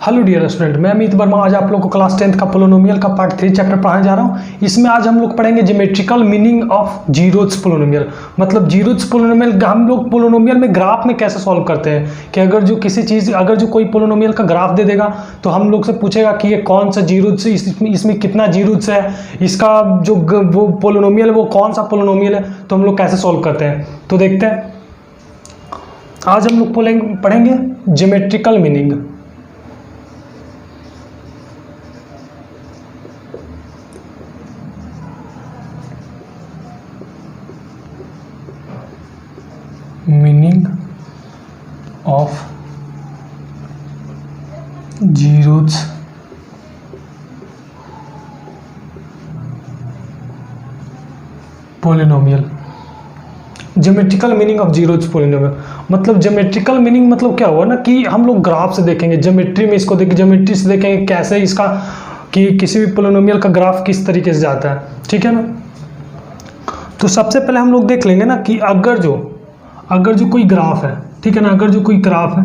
Hello dear student, मैं अमित वर्मा। आज आप लोग को क्लास 10th का पोलिनोमियल का पार्ट 3 चैप्टर पढ़ाने जा रहा हूँ। इसमें आज हम लोग पढ़ेंगे geometrical meaning of zeros polynomial. मतलब जीरोज पोलिनोमियल हम लोग पोलिनोमियल में ग्राफ में कैसे सॉल्व करते हैं कि अगर जो कोई पोलिनोमियल का ग्राफ दे देगा तो हम लोग से पूछेगा कि ये कौन सा जीरोज से, इसमें कितना जीरोज है, इसका जो वो पोलिनोमियल वो कौन सा पोलिनोमियल है, तो हम लोग कैसे सॉल्व करते हैं। तो देखते हैं, आज हम लोग पढ़ेंगे geometrical meaning. Meaning of zeros polynomial. Geometrical meaning of zeros polynomial मतलब ज्योमेट्रिकल मीनिंग मतलब क्या हुआ ना कि हम लोग ग्राफ से देखेंगे, ज्योमेट्री में इसको देखेंगे, ज्योमेट्री से देखेंगे कैसे इसका कि किसी भी पोलिनोमियल का ग्राफ किस तरीके से जाता है। ठीक है ना। तो सबसे पहले हम लोग देख लेंगे ना कि अगर जो कोई ग्राफ है, ठीक है ना, अगर जो कोई ग्राफ है,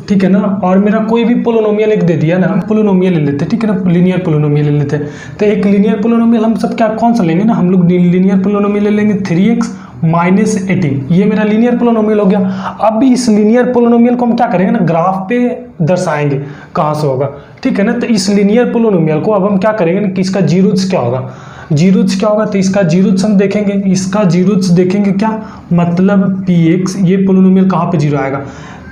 ठीक है ना, और मेरा कोई भी पोलिनोमियल एक दे दिया ना, हम पोलिनोमियल ले लेते हैं, ठीक है ना, लीनियर पोलिनोमियल ले लेते हैं। तो एक लीनियर पोलिनोमियल हम सब क्या कौन सा लेंगे ना, हम लोग लीनियर पोलिनोमियल ले लेंगे 3x माइनस 18। ये मेरा लीनियर पोलिनोमियल हो गया। अब इस लीनियर पोलिनोमियल को हम क्या करेंगे ना, ग्राफ पे दर्शाएंगे कहाँ से होगा, ठीक है ना। तो इस लीनियर पोलिनोमियल को अब हम क्या करेंगे ना कि इसका जीरोज क्या होगा, तो इसका जीरोज हम देखेंगे, इसका जीरोज देखेंगे क्या मतलब px, ये पोलिनोमियल कहाँ पे जीरो आएगा।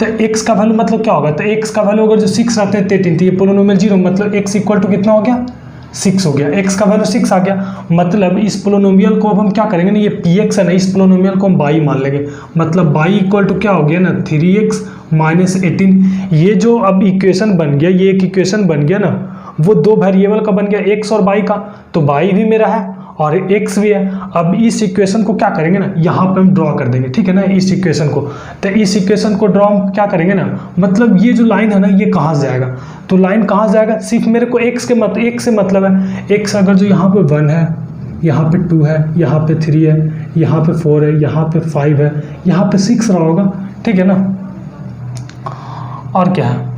तो x का वैल्यू मतलब क्या होगा, तो x का वैल्यू अगर जो 6 रहते हैं 13, तो ये पोलिनोमियल जीरो, मतलब x इक्वल टू कितना हो गया, 6 हो गया। x का वैल्यू 6 आ गया, मतलब इस पोलिनोमियल को अब हम क्या करेंगे ना, ये px है ना, इस पोलिनोमियल को हम y मान लेंगे, मतलब y इक्वल टू क्या हो गया ना 3x माइनस 18। ये जो अब इक्वेशन बन गया, ये एक इक्वेशन बन गया ना, वो दो वेरिएबल का बन गया, x और y का। तो y भी मेरा है और x भी है। अब इस इक्वेशन को क्या करेंगे ना, यहाँ पे हम ड्रॉ कर देंगे, ठीक है ना, इस इक्वेशन को। तो इस इक्वेशन को ड्रॉ हम क्या करेंगे ना, मतलब ये जो लाइन है ना, ये कहाँ से जाएगा, तो लाइन कहाँ से जाएगा, सिर्फ मेरे को x से मतलब है। x अगर जो यहाँ पे 1 है, यहाँ पे 2 है, यहाँ पे 3 है, यहाँ पे 4 है, यहाँ पे 5 है, यहाँ पे 6 रहा होगा, ठीक है ना। और क्या है,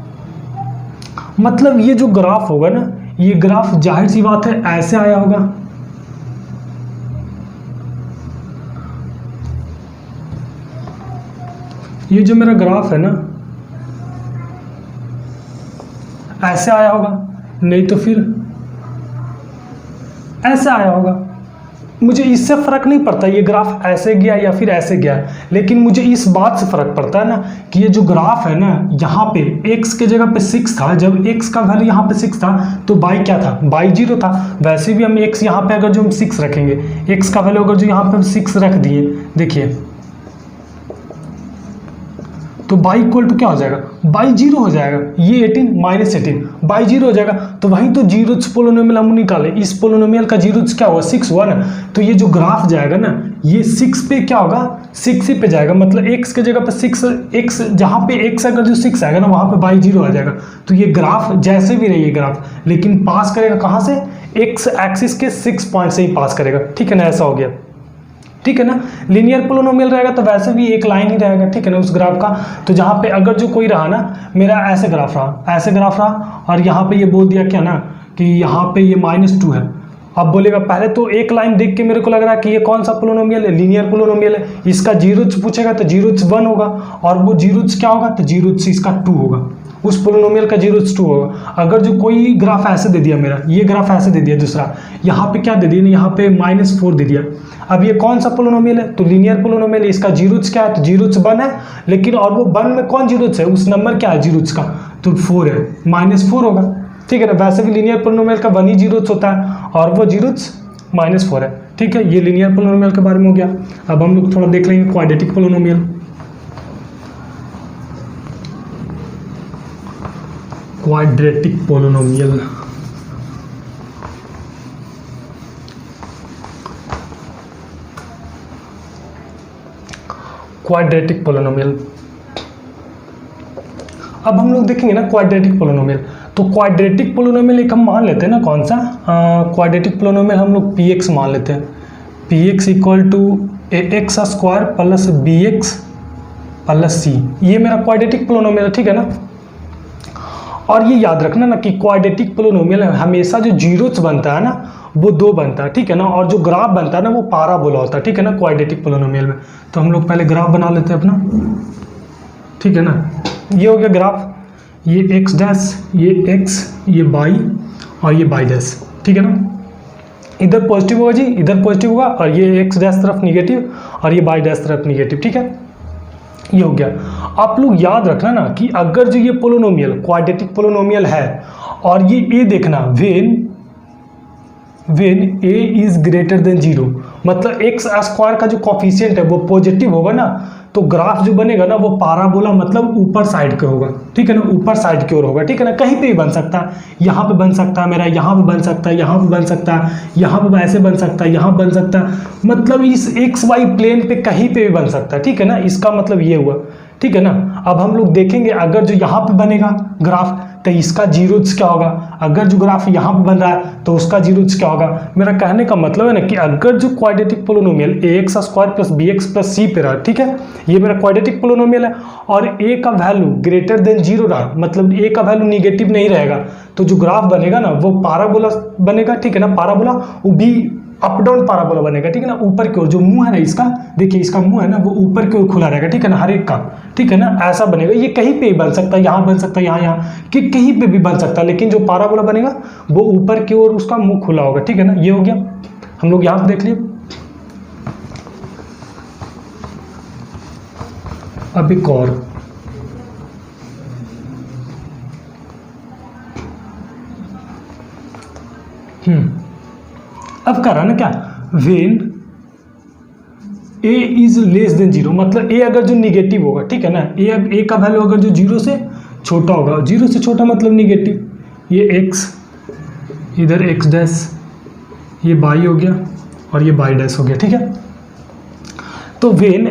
मतलब ये जो ग्राफ होगा ना, ये ग्राफ जाहिर सी बात है ऐसे आया होगा। ये जो मेरा ग्राफ है ना, ऐसे आया होगा, नहीं तो फिर ऐसे आया होगा। मुझे इससे फ़र्क नहीं पड़ता ये ग्राफ ऐसे गया या फिर ऐसे गया, लेकिन मुझे इस बात से फ़र्क पड़ता है ना कि ये जो ग्राफ है ना, यहाँ पे x के जगह पे 6 था, जब x का वैल्यू यहाँ पे 6 था तो y क्या था, y 0 था। वैसे भी हम x यहाँ पे अगर जो हम 6 रखेंगे, x का वैल्यू अगर जो यहाँ पे हम 6 रख दिए, देखिए तो y इक्वल टू क्या हो जाएगा, y 0 हो जाएगा। ये 18 माइनस 18, y 0 हो जाएगा। तो वहीं तो जीरोज पोलिनोमियल हम निकाले, इस पोलिनोमियल का जीरोज क्या हुआ, 6 हुआ ना। तो ये जो ग्राफ जाएगा ना, ये 6 पे क्या होगा, 6 ही पे जाएगा, मतलब x के जगह पे 6, x जहाँ पे x अगर जो 6 आएगा ना, वहाँ पे y 0 आ जाएगा। तो ये ग्राफ जैसे भी रही ग्राफ, लेकिन पास करेगा कहाँ से, x एक्सिस के 6 पॉइंट से ही पास करेगा, ठीक है ना, ऐसा हो गया, ठीक है ना। लीनियर पोलिनोमियल रहेगा तो वैसे भी एक लाइन ही रहेगा, ठीक है ना, उस ग्राफ का। तो जहाँ पे अगर जो कोई रहा ना, मेरा ऐसे ग्राफ रहा, और यहाँ पे ये बोल दिया क्या ना कि यहाँ पे ये -2 है। अब बोलेगा, पहले तो एक लाइन देख के मेरे को लग रहा है कि ये कौन सा पोलिनोमियल है, लीनियर पोलिनोमियल है। इसका जीरोज पूछेगा तो जीरोज 1 होगा, और वो जीरोज क्या होगा, तो जीरोज इसका 2 होगा, उस पोलिनोमियल का जीरोज 2 होगा। अगर जो कोई ग्राफ ऐसे दे दिया, मेरा ये ग्राफ ऐसे दे दिया, दूसरा यहाँ पे क्या दे दिया, यहाँ पे -4 दे दिया। अब ये कौन सा पोलिनोमियल है, तो लीनियर पोलिनोमियल है। इसका जीरोज क्या है, तो जीरोज 1 है, लेकिन और वो 1 में कौन जीरोज है, उस नंबर क्या है जीरोज का, तो 4 है, -4 होगा, ठीक है ना। वैसे भी लीनियर पोलिनोमियल का 1 ही जीरोज होता है, और वो जीरोज -4 है, ठीक है। ये लीनियर पोलिनोमियल के बारे में हो गया। अब हम लोग थोड़ा देख लेंगे क्वाड्रेटिक पोलिनोमियल। क्वाड्रेटिक पोलिनोमियल अब हम लोग देखेंगे ना क्वाड्रेटिक पोलिनोमियल। तो क्वाड्रेटिक पोलिनोमियल एक हम मान लेते हैं ना, कौन सा क्वाड्रेटिक पोलिनोमियल हम लोग px मान लेते हैं। px equal to ax square plus bx plus c, ये मेरा क्वाड्रेटिक पोलिनोमियल है, ठीक है ना। और ये याद रखना ना कि क्वाड्रेटिक पोलिनोमियल हमेशा जो जीरोच बनता है ना वो 2 बनता है, ठीक है ना, और जो ग्राफ बनता है ना वो पाराबोला होता है, ठीक है ना, क्वाड्रेटिक पोलिनोमियल में। तो हम लोग पहले ग्राफ बना लेते हैं अपना, ठीक है ना। ये हो गया ग्राफ, ये एक्स डैश, ये एक्स, ये बाई और ये बाई डैश, ठीक है ना। इधर पॉजिटिव होगा जी, इधर पॉजिटिव होगा, और ये एक्स डैश तरफ निगेटिव और ये बाई डैश तरफ निगेटिव, ठीक है। ये हो गया। आप लोग याद रखना ना कि अगर जो ये पोलिनोमियल क्वाड्रेटिक पोलिनोमियल है और ये देखना when a is greater than 0, मतलब एक्स स्क्वायर का जो कॉफिशिएंट है वो पॉजिटिव होगा ना, तो ग्राफ जो बनेगा ना वो पाराबोला मतलब ऊपर साइड का होगा, ठीक है ना, ऊपर साइड की ओर होगा, ठीक है ना। कहीं पे भी बन सकता है, यहाँ पे बन सकता है मेरा, यहाँ पे बन सकता है, यहाँ पे बन सकता है, यहाँ पे ऐसे बन सकता है, यहाँ बन सकता है, मतलब इस एक्स वाई प्लेन पे कहीं पे भी बन सकता है, ठीक है ना। इसका मतलब ये हुआ, ठीक है ना। अब हम लोग देखेंगे अगर जो यहाँ पे बनेगा ग्राफ तो इसका जीरोज क्या होगा, अगर जो ग्राफ यहाँ पे बन रहा है तो उसका जीरोज क्या होगा। मेरा कहने का मतलब है ना कि अगर जो quadratic polynomial ax square plus bx plus c पे रहा, ठीक है, ये मेरा क्वाड्रेटिक पोलिनोमियल है, और a का वैल्यू ग्रेटर देन 0 रहा, मतलब a का वैल्यू निगेटिव नहीं रहेगा, तो जो ग्राफ बनेगा ना वो पाराबोला बनेगा, ठीक है ना। पाराबोला वो भी अप डाउन पाराबोला बनेगा, ठीक है ना। ऊपर की ओर जो मुंह है ना इसका, देखिए इसका मुंह है ना वो ऊपर की ओर खुला रहेगा, ठीक है ना, हर एक का, ठीक है ना, ऐसा बनेगा। ये कहीं पे भी बन सकता है, यहाँ बन सकता है, यहाँ कि कहीं पे भी बन सकता है, लेकिन जो पाराबोला बनेगा वो ऊपर की ओर उसका मुंह खुला होगा, ठीक है ना। ये हो गया, हम लोग यहाँ पे देख लिए। अब एक और, अब कर रहा ना क्या, when a is less than 0, मतलब a अगर जो निगेटिव होगा, ठीक है ना, a का वैल्यू अगर जो 0 से छोटा होगा, 0 से छोटा मतलब निगेटिव, ये x, इधर x डैश, ये बाई हो गया और ये बाई डैश हो गया, ठीक है। तो वेन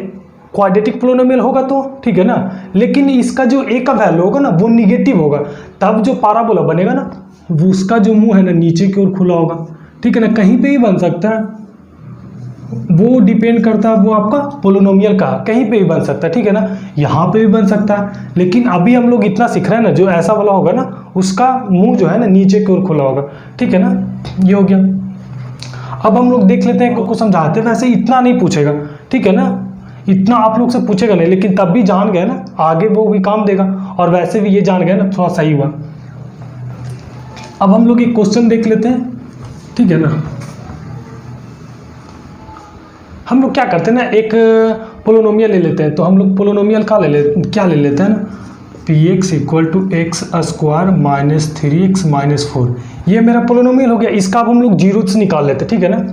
क्वाड्रेटिक पोलिनोमियल होगा तो ठीक है ना, लेकिन इसका जो a का वैल्यू होगा ना वो निगेटिव होगा, तब जो पाराबोला बनेगा ना वो उसका जो मुंह है ना नीचे की ओर खुला होगा, ठीक है ना। कहीं पे ही बन सकता है, वो डिपेंड करता है वो आपका पोलिनोमियल का, कहीं पे भी बन सकता है, ठीक है ना, यहाँ पे भी बन सकता है। लेकिन अभी हम लोग इतना सीख रहे हैं ना, जो ऐसा वाला होगा ना उसका मुंह जो है ना नीचे की ओर खुला होगा, ठीक है ना। ये हो गया। अब हम लोग देख लेते हैं, को समझाते हैं, वैसे इतना नहीं पूछेगा, ठीक है ना, इतना आप लोग से पूछेगा नहीं, लेकिन तब भी जान गए ना आगे वो भी काम देगा, और वैसे भी ये जान गए ना थोड़ा सही हुआ। अब हम लोग एक क्वेश्चन देख लेते हैं, ठीक है ना। हम लोग क्या करते हैं ना, एक पोलिनोमियल ले लेते हैं, तो हम लोग पोलिनोमियल क्या ले लेते हैं ना, px equal to x square minus 3x minus 4, ये मेरा पोलिनोमियल हो गया। इसका अब हम लोग जीरोस निकाल लेते हैं, ठीक है ना।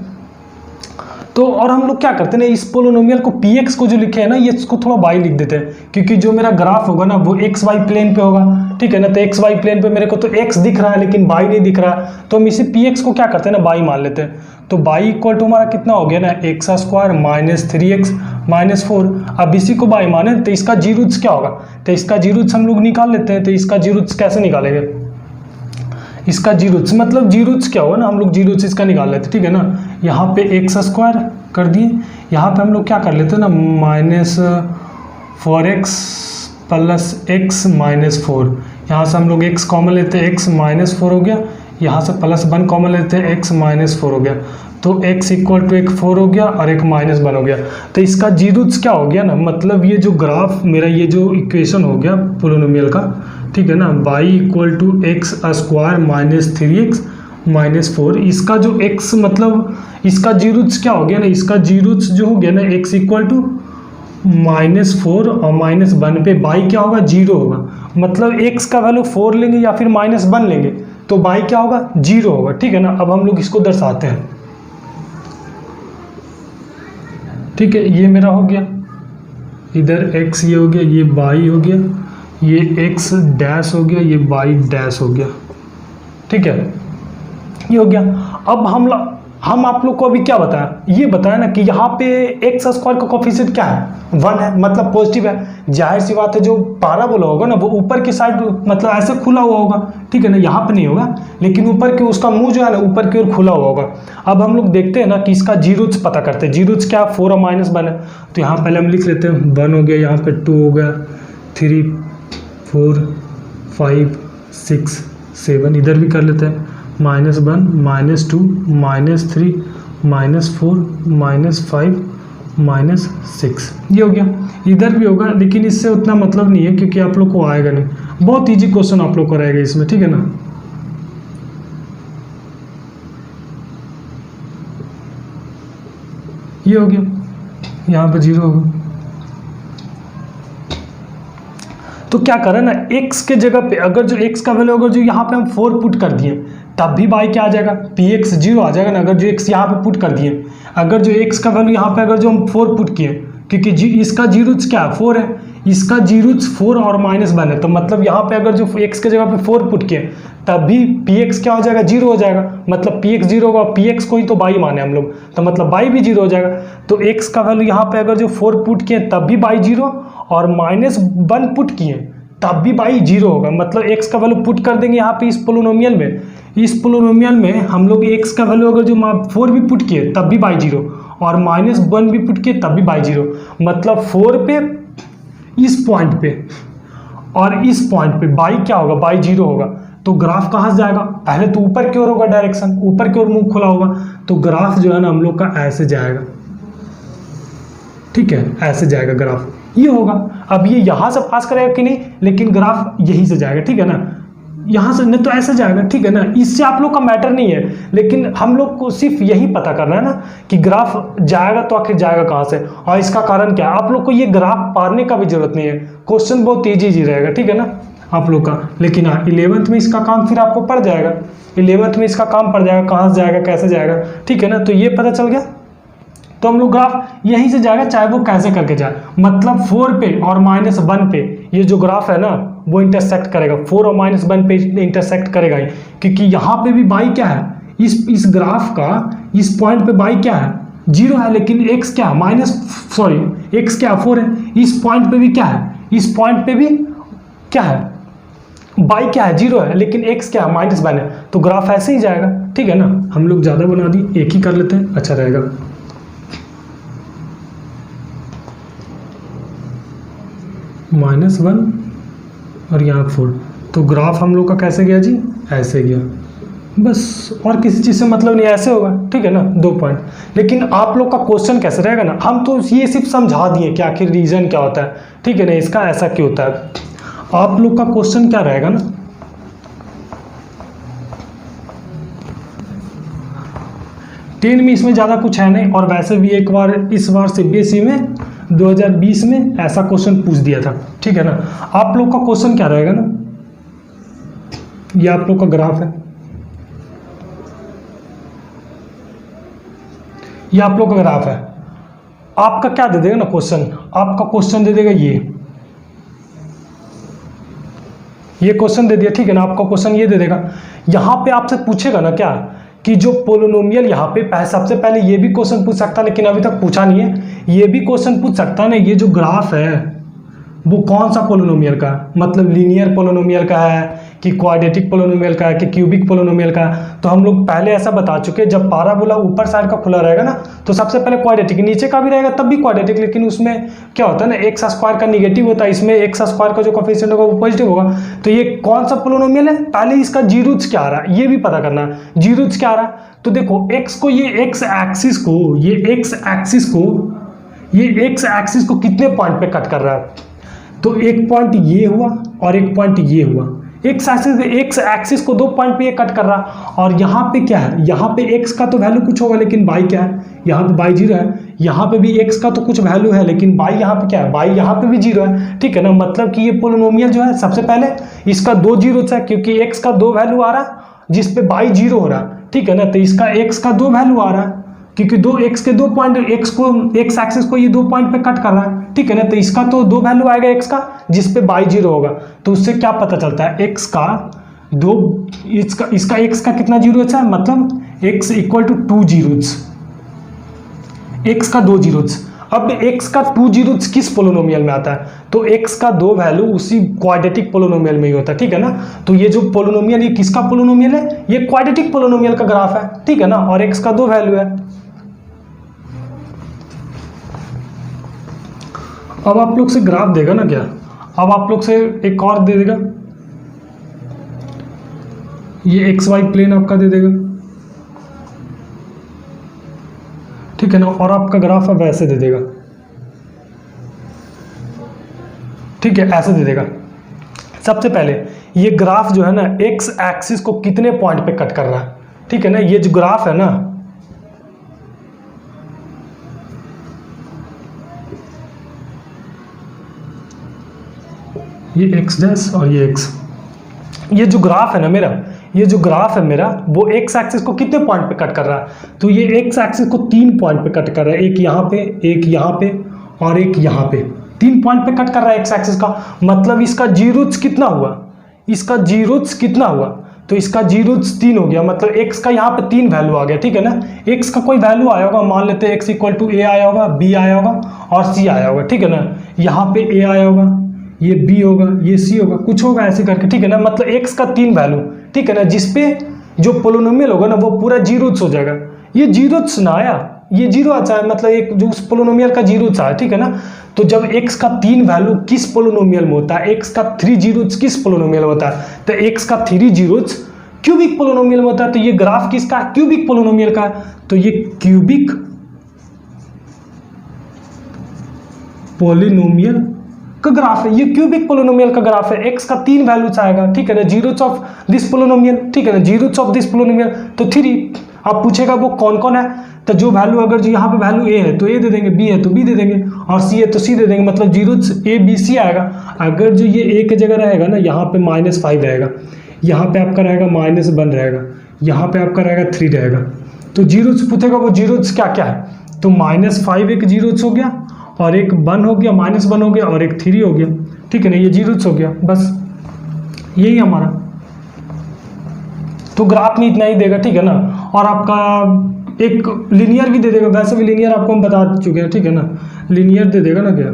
तो और हम लोग क्या करते हैं ना, इस पोलिनोमियल को px को जो लिखे हैं ना ये इसको थोड़ा बाई लिख देते हैं, क्योंकि जो मेरा ग्राफ होगा ना वो एक्स वाई प्लेन पे होगा, ठीक है ना। तो एक्स वाई प्लेन पे मेरे को तो x दिख रहा है लेकिन बाई नहीं दिख रहा है, तो हम इसी px को क्या करते हैं ना बाई मान लेते हैं। तो बाई इक्वल टू हमारा कितना हो गया ना, x square minus 3x minus 4। अब इसी को बाई माने तो इसका जीरोस क्या होगा, तो इसका जीरोस हम लोग निकाल लेते हैं। तो इसका जीरोस कैसे निकालेंगे, इसका जीरोस मतलब जीरोस क्या होगा ना, हम लोग जीरोस इसका निकाल लेते हैं, ठीक है ना। यहाँ पे एक्स स्क्वायर कर दिए, यहाँ पे हम लोग क्या कर लेते हैं ना minus 4x plus x minus 4, यहाँ से हम लोग x कॉमन लेते हैं, x माइनस 4 हो गया, यहाँ से प्लस 1 कॉमन लेते हैं, x माइनस 4 हो गया, तो x इक्वल टू एक 4 हो गया और एक माइनस 1 हो गया। तो इसका जीरोस क्या हो गया ना, मतलब ये जो ग्राफ मेरा ये जो इक्वेशन हो गया पोलिनोमियल का, ठीक है ना, y equal to x square minus 3x minus 4, इसका जो x मतलब इसका जीरोस क्या हो गया ना, इसका जीरोस जो हो गया ना x इक्वल टू माइनस 4 और माइनस 1 पे बाई क्या होगा 0 होगा, मतलब x का वैल्यू 4 लेंगे या फिर माइनस 1 लेंगे तो बाई क्या होगा 0 होगा, ठीक है ना। अब हम लोग इसको दर्शाते हैं, ठीक है, ये मेरा हो गया, इधर x ये हो गया, ये बाई हो गया, ये x डैश हो गया, ये बाई डैश हो गया, ठीक है, ये हो गया। अब हम आप लोग को अभी क्या बताया, ये बताया ना कि यहाँ पे एक्स स्क्वायर का कोफिशिएंट क्या है 1 है, मतलब पॉजिटिव है। जाहिर सी बात है जो पाराबोला होगा ना वो ऊपर की साइड मतलब ऐसे खुला हुआ होगा, ठीक है ना, यहाँ पे नहीं होगा, लेकिन ऊपर के उसका मुंह जो है ना ऊपर की ओर खुला हुआ होगा। अब हम लोग देखते हैं ना कि इसका जीरोस पता करते हैं, जीरोस क्या 4 और माइनस 1 है, तो यहाँ पहले हम लिख लेते हैं 1 हो गया, यहाँ पे 2 हो गया, 3 4 5 6 7, इधर भी कर लेते हैं, -1 -2 -3 -4 -5 -6, ये हो गया। इधर भी होगा लेकिन इससे उतना मतलब नहीं है क्योंकि आप लोग को आएगा नहीं, बहुत इजी क्वेश्चन आप लोग को रहेगा इसमें, ठीक है ना। ये हो गया, यहाँ पे 0 होगा। तो क्या करें ना, x के जगह पे अगर जो x का वैल्यू अगर जो यहाँ पे हम 4 पुट कर दिए तब भी y क्या आ जाएगा, px 0 आ जाएगा ना। अगर जो x यहाँ पे पुट कर दिए, अगर जो x का वैल्यू यहाँ पे अगर जो हम 4 पुट किए, क्योंकि इसका जीरोज क्या है 4 है, इसका जीरोज 4 और -1 है, तो मतलब यहाँ पे अगर जो x के जगह पे 4 पुट किए तब भी px क्या हो जाएगा, 0 हो जाएगा। मतलब px 0 होगा, px को ही तो y माने हम लोग, तो मतलब y भी 0 हो जाएगा। तो x का वैल्यू यहाँ पे अगर जो 4 पुट किए तब भी y 0 और -1 पुट किए तब भी y 0 होगा। मतलब x का वैल्यू पुट कर देंगे यहाँ पे इस पोलिनोमियल में, इस पोलिनोमियल में हम लोग x का वैल्यू अगर जो 4 भी पुट किए तब भी y 0 और -1 भी पुट किए तब भी y 0। मतलब 4 पे इस पॉइंट पे और इस पॉइंट पे y क्या होगा, y 0 होगा। तो ग्राफ कहाँ से जाएगा, पहले तो ऊपर की ओर होगा, डायरेक्शन ऊपर की ओर मुंह खुला होगा, तो ग्राफ जो है ना हम लोग का ऐसे जाएगा, ठीक है, ऐसे जाएगा ग्राफ, ये होगा। अब ये यहाँ से पास करेगा कि नहीं, लेकिन ग्राफ यहीं से जाएगा, ठीक है ना, यहाँ से नहीं तो ऐसे जाएगा, ठीक है ना। इससे आप लोग का मैटर नहीं है, लेकिन हम लोग को सिर्फ यही पता करना है ना कि ग्राफ जाएगा तो आखिर जाएगा कहाँ से और इसका कारण क्या है। आप लोग को ये ग्राफ पारने का भी जरूरत नहीं है, क्वेश्चन बहुत ईजी रहेगा, ठीक है ना आप लोग का। लेकिन हाँ 11th में इसका काम फिर आपको पड़ जाएगा, 11th में इसका काम पड़ जाएगा, कहाँ से जाएगा कैसे जाएगा, ठीक है ना। तो ये पता चल गया। तो हम लोग ग्राफ यहीं से जाएगा, चाहे वो कैसे करके जाए। मतलब 4 पे और -1 पे ये जो ग्राफ है ना वो इंटरसेक्ट करेगा, 4 और -1 पे इंटरसेक्ट करेगा ही, क्योंकि यहाँ पे भी y क्या है, इस ग्राफ का इस पॉइंट पे y क्या है, 0 है, लेकिन x क्या है x क्या 4 है। इस पॉइंट पे भी क्या है, इस पॉइंट पे भी क्या है, y क्या है 0 है, लेकिन x क्या है -1 है। तो ग्राफ ऐसे ही जाएगा, ठीक है ना। हम लोग ज़्यादा बना दी, एक ही कर लेते हैं, अच्छा रहेगा। -1 और यहाँ 4, तो ग्राफ हम लोग का कैसे गया जी, ऐसे गया, बस और किसी चीज़ से मतलब नहीं, ऐसे होगा, ठीक है ना 2 पॉइंट। लेकिन आप लोग का क्वेश्चन कैसे रहेगा ना, हम तो ये सिर्फ समझा दिए कि आखिर रीजन क्या होता है, ठीक है ना, इसका ऐसा क्यों होता है। आप लोग का क्वेश्चन क्या रहेगा ना, टेन में इसमें ज़्यादा कुछ है नहीं, और वैसे भी एक बार इस बार CBSE में 2020 में ऐसा क्वेश्चन पूछ दिया था, ठीक है ना। आप लोग का क्वेश्चन क्या रहेगा ना, ये आप लोग का ग्राफ है, ये आप लोग का ग्राफ है। आपका क्या दे देगा ना क्वेश्चन, आपका क्वेश्चन दे देगा ये क्वेश्चन दे दिया, ठीक है ना। आपका क्वेश्चन ये दे देगा, यहाँ पे आपसे पूछेगा ना क्या कि जो पोलिनोमियल यहाँ पे सबसे पहले ये भी क्वेश्चन पूछ सकता है, लेकिन अभी तक पूछा नहीं है। ये भी क्वेश्चन पूछ सकता है ना, ये जो ग्राफ है वो कौन सा पोलिनोमियल का, मतलब लीनियर पोलिनोमियल का है कि क्वाड्रेटिक पोलिनोमियल का है कि क्यूबिक पोलिनोमियल का है। तो हम लोग पहले ऐसा बता चुके, जब पाराबोला ऊपर साइड का खुला रहेगा ना तो सबसे पहले क्वाड्रेटिक, नीचे का भी रहेगा तब भी क्वाड्रेटिक, लेकिन उसमें क्या होता है ना एक्स स्क्वायर का निगेटिव होता है, इसमें एक्स स्क्वायर का जो कोफिशिएंट होगा वो पॉजिटिव होगा। तो ये कौन सा पोलिनोमियल है, पहले इसका जीरोज क्या आ रहा है ये भी पता करना है, जीरोज क्या आ रहा है। तो देखो एक्स को ये एक्स एक्सिस को कितने पॉइंट पे कट कर रहा है, तो एक पॉइंट ये हुआ और एक पॉइंट ये हुआ। एक्स एक्सिस को 2 पॉइंट पे ये कट कर रहा, और यहाँ पे क्या है, यहाँ पे एक्स का तो वैल्यू कुछ होगा लेकिन y क्या है, यहाँ पे y 0 है, यहाँ पे भी x का तो कुछ वैल्यू है लेकिन y यहाँ पे क्या है, y यहाँ पे भी 0 है, ठीक है ना। मतलब कि ये पोलिनोमियल जो है सबसे पहले इसका 2 जीरोस है, क्योंकि x का 2 वैल्यू आ रहा जिसपे y 0 हो रहा, ठीक है ना। तो इसका x का 2 वैल्यू आ रहा है क्योंकि x के 2 पॉइंट, x एक्सिस को ये 2 पॉइंट पे कट कर रहा है, ठीक है ना। तो इसका तो 2 वैल्यू आएगा x का जिस पे y 0 होगा। तो उससे क्या पता चलता है, x का 2, इसका x का कितना जीरोस है, मतलब x equal to 2 zeros, x का 2 जीरोस। अब x का 2 जीरोस किस पोलिनोमियल में आता है, तो x का 2 वैल्यू उसी क्वाड्रेटिक पोलिनोमियल में ही होता है, ठीक है ना। तो ये जो पोलिनोमियल, ये किसका पोलिनोमियल है, ये क्वाड्रेटिक पोलिनोमियल का ग्राफ है, ठीक है ना, और x का 2 वैल्यू है। अब आप लोग से ग्राफ देगा ना क्या, अब आप लोग से एक और दे देगा, ये एक्स वाई प्लेन आपका दे देगा, ठीक है ना, और आपका ग्राफ अब ऐसे दे देगा, ठीक है, ऐसे दे देगा। सबसे पहले ये ग्राफ जो है ना एक्स एक्सिस को कितने पॉइंट पे कट कर रहा है, ठीक है ना, ये जो ग्राफ है ना, ये एक्स डैश और ये एक्स, ये जो ग्राफ है ना मेरा, ये जो ग्राफ है मेरा वो एक्स एक्सिस को कितने पॉइंट पे कट कर रहा है, तो ये एक्स एक्सिस को 3 पॉइंट पे कट कर रहा है, एक यहाँ पे, एक यहाँ पे और एक यहाँ पे, 3 पॉइंट पे कट कर रहा है एक्स एक्सिस का। मतलब इसका जीरोस कितना हुआ, इसका जीरोस कितना हुआ, तो इसका जीरोस 3 हो गया, मतलब एक्स का यहाँ पे 3 वैल्यू आ गया, ठीक है ना। एक्स का कोई वैल्यू आया होगा, मान लेते हैं एक्स इक्वल टू ए आया होगा, बी आया होगा और सी आया होगा, ठीक है ना। यहाँ पे ए आया होगा, ये बी होगा, ये सी होगा, कुछ होगा ऐसे करके, ठीक है ना। मतलब एक्स का 3 वैल्यू, ठीक है ना, जिसपे जो पोलिनोमियल होगा ना वो पूरा जीरोस हो जाएगा। ये जीरोस ना आया, ये जीरो आता है, मतलब एक जो उस पोलिनोमियल का जीरोस आया, ठीक है ना। तो जब एक्स का 3 वैल्यू किस पोलिनोमियल में होता है, एक्स का 3 जीरोस किस पोलिनोमियल में होता है, तो एक्स का 3 जीरोस क्यूबिक पोलिनोमियल में होता है। तो ये ग्राफ किसका, क्यूबिक पोलिनोमियल का, तो ये क्यूबिक पोलिनोमियल का ग्राफ है, ये क्यूबिक पोलिनोमियल का ग्राफ है। एक्स का 3 वैल्यूज आएगा, ठीक है ना, जीरोस ऑफ दिस पोलिनोमियल, ठीक है ना, जीरोस ऑफ दिस पोलिनोमियल, तो 3। आप पूछेगा वो कौन कौन है, तो जो वैल्यू, अगर जो यहाँ पे वैल्यू ए है तो ए दे देंगे, बी है तो बी दे देंगे और सी है तो सी दे देंगे, मतलब जीरोस ए बी सी आएगा। अगर जो ये ए की जगह रहेगा ना, यहाँ पे -5 रहेगा, यहाँ पे आपका रहेगा -1 रहेगा, यहाँ पे आपका रहेगा 3 रहेगा। तो जीरोस पूछेगा वो जीरोस क्या क्या है, तो -5 एक जीरोस हो गया और एक 1 हो गया, -1 हो गया और एक 3 हो गया, ठीक है ना, ये जीरोस हो गया, बस यही हमारा। तो ग्राफ में इतना ही देगा, ठीक है ना। और आपका एक लीनियर भी दे देगा, वैसे भी लीनियर आपको हम बता चुके हैं, ठीक है ना। लीनियर दे देगा ना, क्या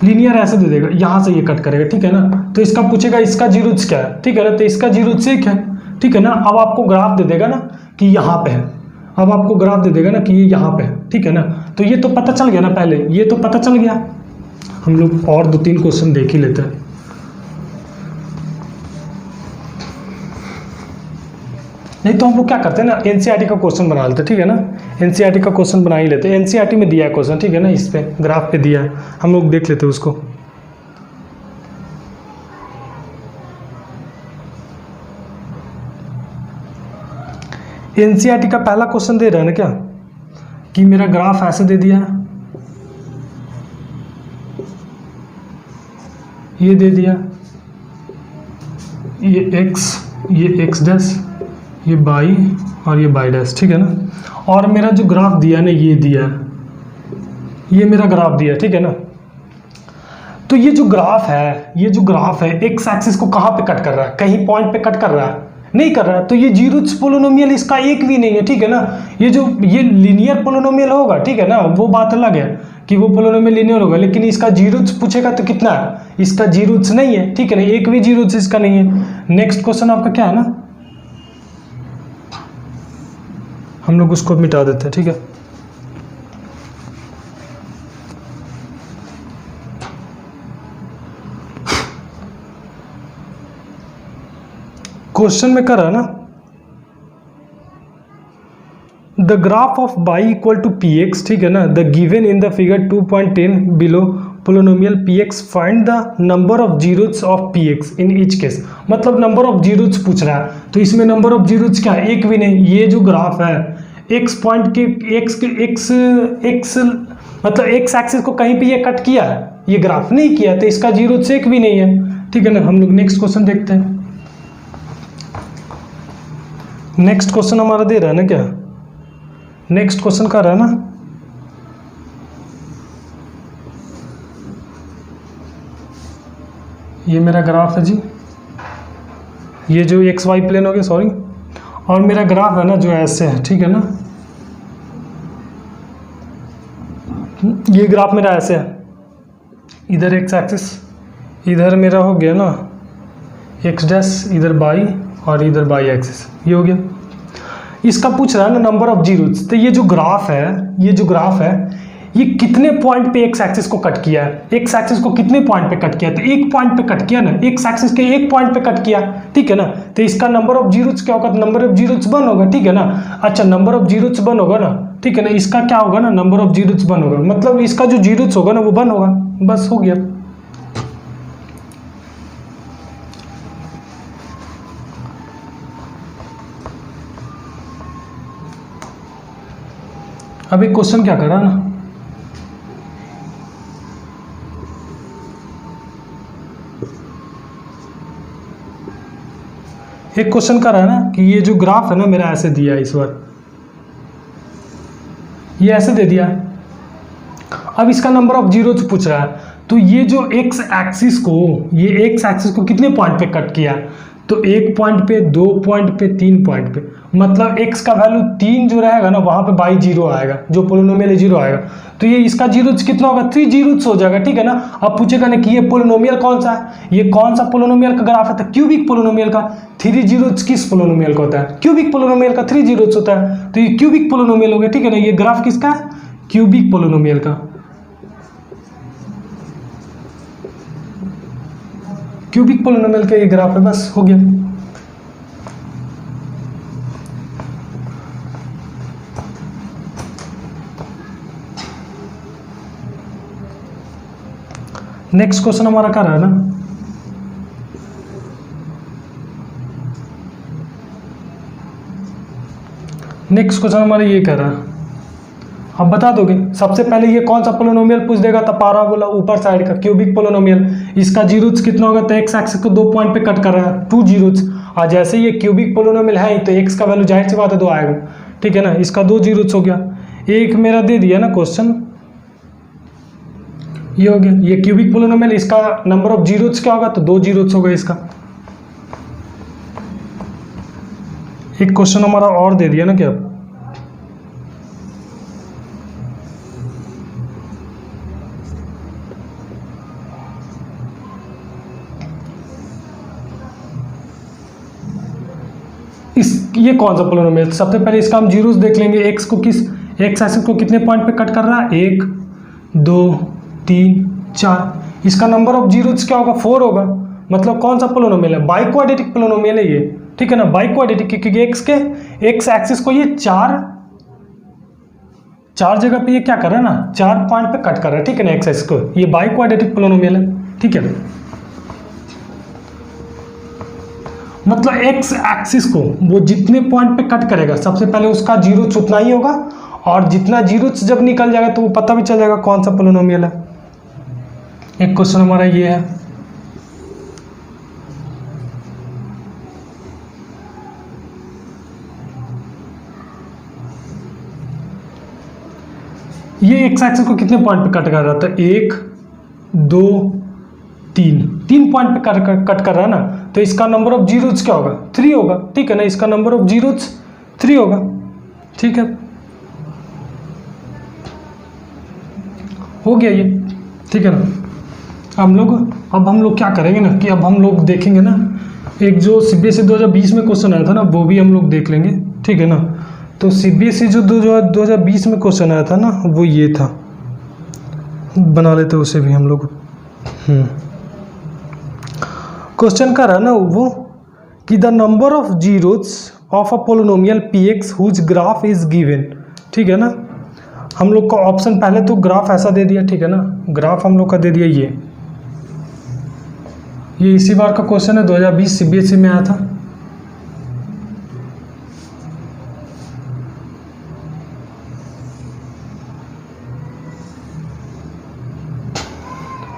लीनियर ऐसे दे देगा, यहाँ से ये कट करेगा, ठीक है ना। तो इसका पूछेगा इसका जीरोस क्या है, ठीक है ना, तो इसका जीरोस 1 है, ठीक है ना। अब आपको ग्राफ दे देगा ना कि यहाँ पे है, अब आपको ग्राफ दे देगा ना कि ये यहाँ पे है, ठीक है ना। तो ये तो पता चल गया ना, पहले ये तो पता चल गया। हम लोग और 2-3 क्वेश्चन देख ही लेते हैं। नहीं तो हम लोग क्या करते हैं ना, एनसीईआरटी का क्वेश्चन बना लेते हैं, ठीक है ना। एनसीईआरटी का क्वेश्चन बना ही लेते हैं, एनसीईआरटी में दिया है क्वेश्चन, ठीक है ना, इस पे ग्राफ पे दिया है, हम लोग देख लेते हैं उसको। एनसीईआरटी का पहला क्वेश्चन दे रहा है ना क्या, कि मेरा ग्राफ ऐसे दे दिया है, ये दे दिया, ये एक्स डैश, ये बाई और ये बाई डैश, ठीक है ना। और मेरा जो ग्राफ दिया है ना, ये दिया है, ये मेरा ग्राफ दिया है, ठीक है ना। तो ये जो ग्राफ है, ये जो ग्राफ है एक्स एक्सिस को कहाँ पे कट कर रहा है, कहीं पॉइंट पे कट कर रहा है, नहीं कर रहा है। तो ये जीरोस पोलिनोमियल इसका एक भी नहीं है, ठीक है ना। ये लीनियर पोलिनोमियल होगा, ठीक है ना, वो बात अलग है कि वो पोलिनोमियल लीनियर होगा, लेकिन इसका जीरोस पूछेगा तो कितना है, इसका जीरोस नहीं है, ठीक है ना, एक भी जीरोस इसका नहीं है। नेक्स्ट क्वेश्चन आपका क्या है ना, हम लोग उसको मिटा देते हैं, ठीक है। क्वेश्चन में कर रहा है ना, the graph of y equal to P x, ठीक है ना, the given in the figure 2.10 below polynomial p x, find the number of zeros of p x in each case. मतलब नंबर ऑफ जीरोस पूछ रहा है, तो इसमें number of zeros क्या है, एक भी नहीं। ये जो ग्राफ है एक्स पॉइंट के एक्स मतलब एक्स एक्सिस को कहीं पे ये कट किया है, ये ग्राफ नहीं किया, तो इसका जीरोस एक भी नहीं है, ठीक है ना। हम लोग नेक्स्ट क्वेश्चन देखते हैं। नेक्स्ट क्वेश्चन हमारा दे रहा है ना क्या, नेक्स्ट क्वेश्चन कर रहा है ना, ये मेरा ग्राफ है जी, ये जो एक्स वाई प्लेन हो गया, सॉरी, और मेरा ग्राफ है ना जो ऐसे है, ठीक है ना, ये ग्राफ मेरा ऐसे है, इधर एक्स एक्सिस, इधर मेरा हो गया ना एक्स डैश, इधर बाई और इधर बाई एक्सिस, ये हो गया। इसका पूछ रहा है ना नंबर ऑफ जीरोस, तो ये जो ग्राफ है, ये जो ग्राफ है, ये कितने पॉइंट पे एक्स एक्सिस को कट किया है, एक्स एक्सिस को कितने पॉइंट पे कट किया, तो एक पॉइंट पे कट किया ना, एक्स एक्सिस के एक पॉइंट पे कट किया, ठीक है ना। तो इसका नंबर ऑफ जीरोस क्या होगा, तो नंबर ऑफ जीरोस 1 होगा, ठीक है ना। अच्छा, नंबर ऑफ जीरोस 1 होगा ना, ठीक है ना। इसका क्या होगा ना, नंबर ऑफ जीरोस 1 होगा, मतलब इसका जो जीरोस होगा ना वो 1 होगा, बस हो गया। अब एक क्वेश्चन क्या करा ना, एक क्वेश्चन कर रहा है ना कि ये जो ग्राफ है ना मेरा ऐसे दिया है, इस बार ये ऐसे दे दिया। अब इसका नंबर ऑफ जीरोस पूछ रहा है, तो ये जो एक्स एक्सिस को, ये एक्स एक्सिस को कितने पॉइंट पे कट किया, तो 1 पॉइंट पे, 2 पॉइंट पे, 3 पॉइंट पे, मतलब x का वैल्यू 3 जो रहेगा ना वहां पे बाई 0 आएगा, जो पोलिनोमियल है 0 आएगा, तो ये इसका जीरोस कितना होगा, 3 जीरोस हो जाएगा, ठीक है ना। अब पूछेगा ना कि ये पोलिनोमियल कौन सा है, ये कौन सा पोलिनोमियल का ग्राफ है, तो क्यूबिक पोलिनोमियल का। 3 जीरोस किस पोलिनोमियल का होता है, क्यूबिक पोलिनोमियल का 3 जीरोस होता है, तो ये क्यूबिक पोलिनोमियल हो गया, ठीक है ना। ये ग्राफ किसका है, क्यूबिक पोलिनोमियल का, क्यूबिक पोलिनोमियल का ये ग्राफ है, बस हो गया। नेक्स्ट क्वेश्चन हमारा क्या रहा है ना, नेक्स्ट क्वेश्चन हमारा ये कह रहा है, अब बता दोगे। सबसे पहले ये कौन सा पोलिनोमियल पूछ देगा, तो पाराबोला ऊपर साइड का क्यूबिक पोलिनोमियल, इसका जीरोस कितना होगा, तो एक्स एक्सिस को 2 पॉइंट पे कट कर रहा है, 2 जीरोस। और जैसे ये क्यूबिक पोलिनोमियल है तो एक्स का वैल्यू जाहिर सी बात है 2 आएगा, ठीक है ना। इसका 2 जीरोस हो गया। एक मेरा दे दिया ना क्वेश्चन, ये हो गया, ये क्यूबिक पोलिनोमियल, इसका नंबर ऑफ जीरोस क्या होगा, तो 2 जीरोस होगा इसका। एक क्वेश्चन हमारा और दे दिया ना क्या, ये कौन सा पोलिनोमियल, सबसे पहले इसका हम जीरोस देख लेंगे। एक्स को किस, एक्स एक्सिस को कितने पॉइंट पे कट कर रहा है, 1 2 3 4, इसका नंबर ऑफ जीरोस क्या होगा, 4 होगा, मतलब कौन सा पोलिनोमियल है, बाई क्वाड्रेटिक पोलिनोमियल है ये, ठीक है ना। बाई क्वाड्रेटिक, क्योंकि एक्स एक्सिस को ये चार जगह पे ये क्या कर रहा है ना, 4 पॉइंट पे कट कर रहा है, ठीक है ना, एक्स एक्सिस को, ये बाई क्वाड्रेटिक पोलिनोमियल है, ठीक है। मतलब एक्स एक्सिस को वो जितने पॉइंट पे कट करेगा सबसे पहले उसका जीरोस उतना ही होगा, और जितना जीरोस जब निकल जाएगा तो वो पता भी चल जाएगा कौन सा पोलिनोमियल है। एक क्वेश्चन हमारा ये है, ये एक्स एक्सिस को कितने पॉइंट पे कट कर रहा था, 1 2 3 पॉइंट पे कट कर रहा है ना, तो इसका नंबर ऑफ जीरोस क्या होगा, 3 होगा, ठीक है ना। इसका नंबर ऑफ जीरोस 3 होगा, ठीक है, हो गया ये, ठीक है ना। अब हम लोग क्या करेंगे ना कि अब हम लोग देखेंगे ना, एक जो सीबीएसई 2020 में क्वेश्चन आया था ना वो भी हम लोग देख लेंगे, ठीक है ना। तो सीबीएसई जो 2020 में क्वेश्चन आया था ना वो ये था, बना लेते उसे भी हम लोग। क्वेश्चन का रहा ना वो कि the number of zeros of a polynomial p x whose graph is given, ठीक है ना। हम लोग का ऑप्शन पहले तो ग्राफ ऐसा दे दिया, ठीक है ना, ग्राफ हम लोग का दे दिया ये इसी बार का क्वेश्चन है, 2020 सीबीएसई में आया था।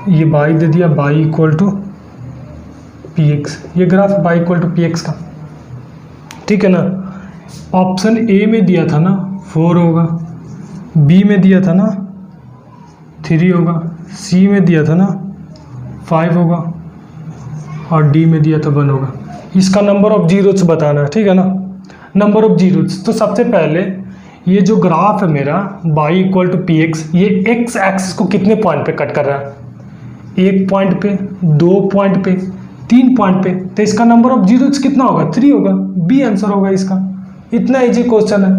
ये बाई दे दिया, Y equal to P x, ये graph Y equal to P X का, ठीक है ना। ऑप्शन ए में दिया था ना 4 होगा, बी में दिया था ना 3 होगा, सी में दिया था ना 5 होगा, और डी में दिया था 1 होगा। इसका नंबर ऑफ जीरोस बताना है, ठीक है ना, नंबर ऑफ जीरोस। तो सबसे पहले ये जो ग्राफ है मेरा y equal to P x, ये एक्स एक्सिस को कितने पॉइंट पे कट कर रहा है, 1 पॉइंट पे, 2 पॉइंट पे, 3 पॉइंट पे, तो इसका नंबर ऑफ जीरोस कितना होगा, 3 होगा, बी आंसर होगा इसका। इतना इजी क्वेश्चन है,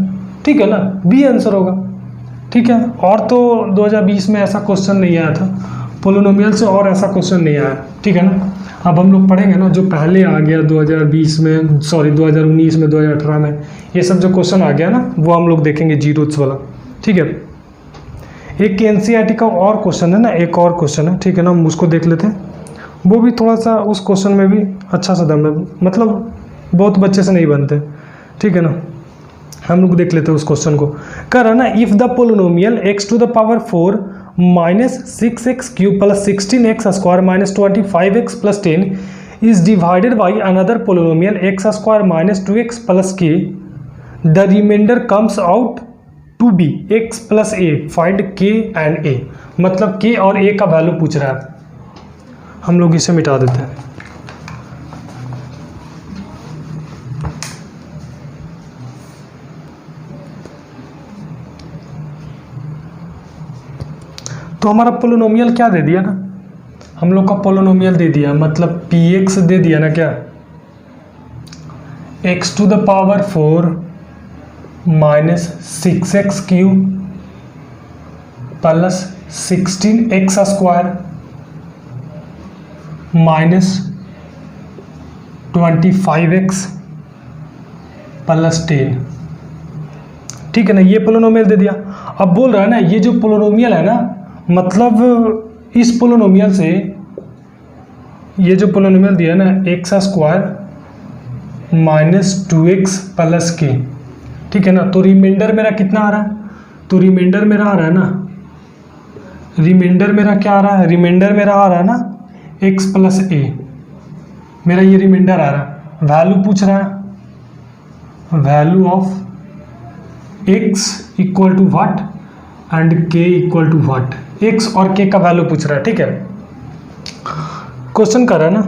ठीक है ना, बी आंसर होगा। ठीक है। और तो 2020 में ऐसा क्वेश्चन नहीं आया था पोलिनोमियल से, और ऐसा क्वेश्चन नहीं आया, ठीक है ना। अब हम लोग पढ़ेंगे ना जो पहले आ गया 2020 में, सॉरी 2019 में, 2018 में, ये सब जो क्वेश्चन आ गया ना वो हम लोग देखेंगे जीरोस वाला, ठीक है। एक एनसीईआरटी का और क्वेश्चन है ना, एक और क्वेश्चन है, ठीक है ना, हम उसको देख लेते हैं। वो भी थोड़ा सा उस क्वेश्चन में भी अच्छा सा दम है, मतलब बहुत बच्चे से नहीं बनते, ठीक है ना। हम लोग देख लेते हैं उस क्वेश्चन को। कह रहा ना, if the polynomial x to the power 4 minus 6x cube plus 16x square minus 25x plus 10 is divided by another polynomial x square minus 2x plus k, the remainder comes out to be x plus a, find k and a। मतलब k और a का value पूछ रहा है, हम लोग इसे मिटा देते हैं। तो हमारा पोलिनोमियल क्या दे दिया ना, हम लोग का पोलिनोमियल दे दिया, मतलब px दे दिया ना, क्या x to the power 4 minus 6x cube plus 16x square minus 25x plus 10, ठीक है ना। ये पोलिनोमियल दे दिया। अब बोल रहा है ना, ये जो पोलिनोमियल है ना, मतलब इस पोलिनोमियल से ये जो पोलिनोमियल दिया ना x square minus 2x plus के, ठीक है ना। तो रिमाइंडर मेरा कितना आ रहा है, तो रिमाइंडर मेरा आ रहा है ना, रिमाइंडर मेरा क्या आ रहा है, रिमाइंडर मेरा आ रहा है ना x प्लस a, मेरा ये रिमाइंडर आ रहा है। वैल्यू पूछ रहा है, value of x equal to what and k equal to what, x और k का वैल्यू पूछ रहा है, ठीक है। क्वेश्चन कर रहा है ना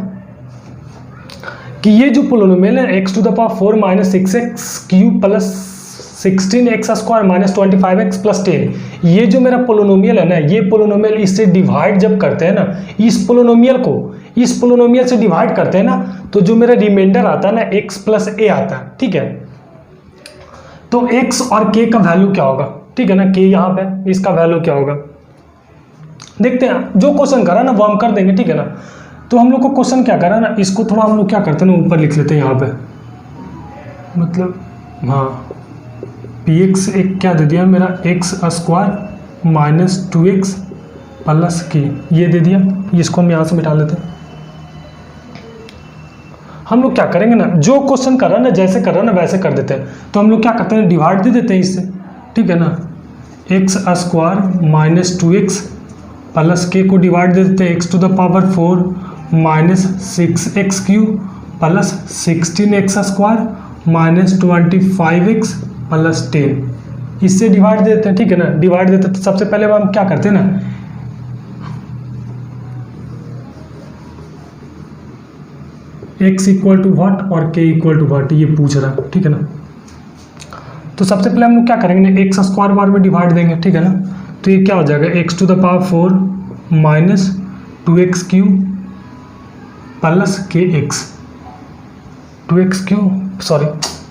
कि ये जो पोलिनोमियल है x to the power 4 minus 6x cube plus 16x square minus 25x plus 10, ये जो मेरा पोलिनोमियल है ना, ये पोलिनोमियल इससे डिवाइड जब करते हैं ना, इस पोलिनोमियल को इस पोलिनोमियल से डिवाइड करते हैं ना, तो जो मेरा रिमाइंडर आता है ना x प्लस a आता है, ठीक है। तो x और k का वैल्यू क्या होगा, ठीक है ना, k यहाँ पे, इसका वैल्यू क्या होगा देखते हैं। जो क्वेश्चन करा ना वो हम कर देंगे, ठीक है ना। तो हम लोग को क्वेश्चन क्या करा ना, इसको थोड़ा हम लोग क्या करते हैं ना, ऊपर लिख लेते हैं यहाँ पे, मतलब हाँ px एक क्या दे दिया मेरा x square minus 2x plus k, ये दे दिया, इसको हम यहाँ से मिटा लेते हैं। हम लोग क्या करेंगे ना, जो क्वेश्चन कर रहा है ना, जैसे कर रहा है ना वैसे कर देते हैं। तो हम लोग क्या करते हैं, डिवाइड दे देते हैं इससे, ठीक है ना। x square minus 2x plus k को डिवाइड दे देते हैं x to the power 4 minus 6x cube plus 16x square minus 25x plus 10, इससे डिवाइड दे देते हैं, ठीक है ना। डिवाइड देते हैं तो सबसे पहले हम क्या करते हैं ना, x इक्वल टू व्हाट और k इक्वल टू व्हाट, ये पूछ रहा है, ठीक है ना। तो सबसे पहले हम लोग क्या करेंगे ना, एक्स स्क्वायर बार में डिवाइड देंगे, ठीक है ना। तो ये क्या हो जाएगा, x to the power 4 minus 2x cube plus kx, 2x cube sorry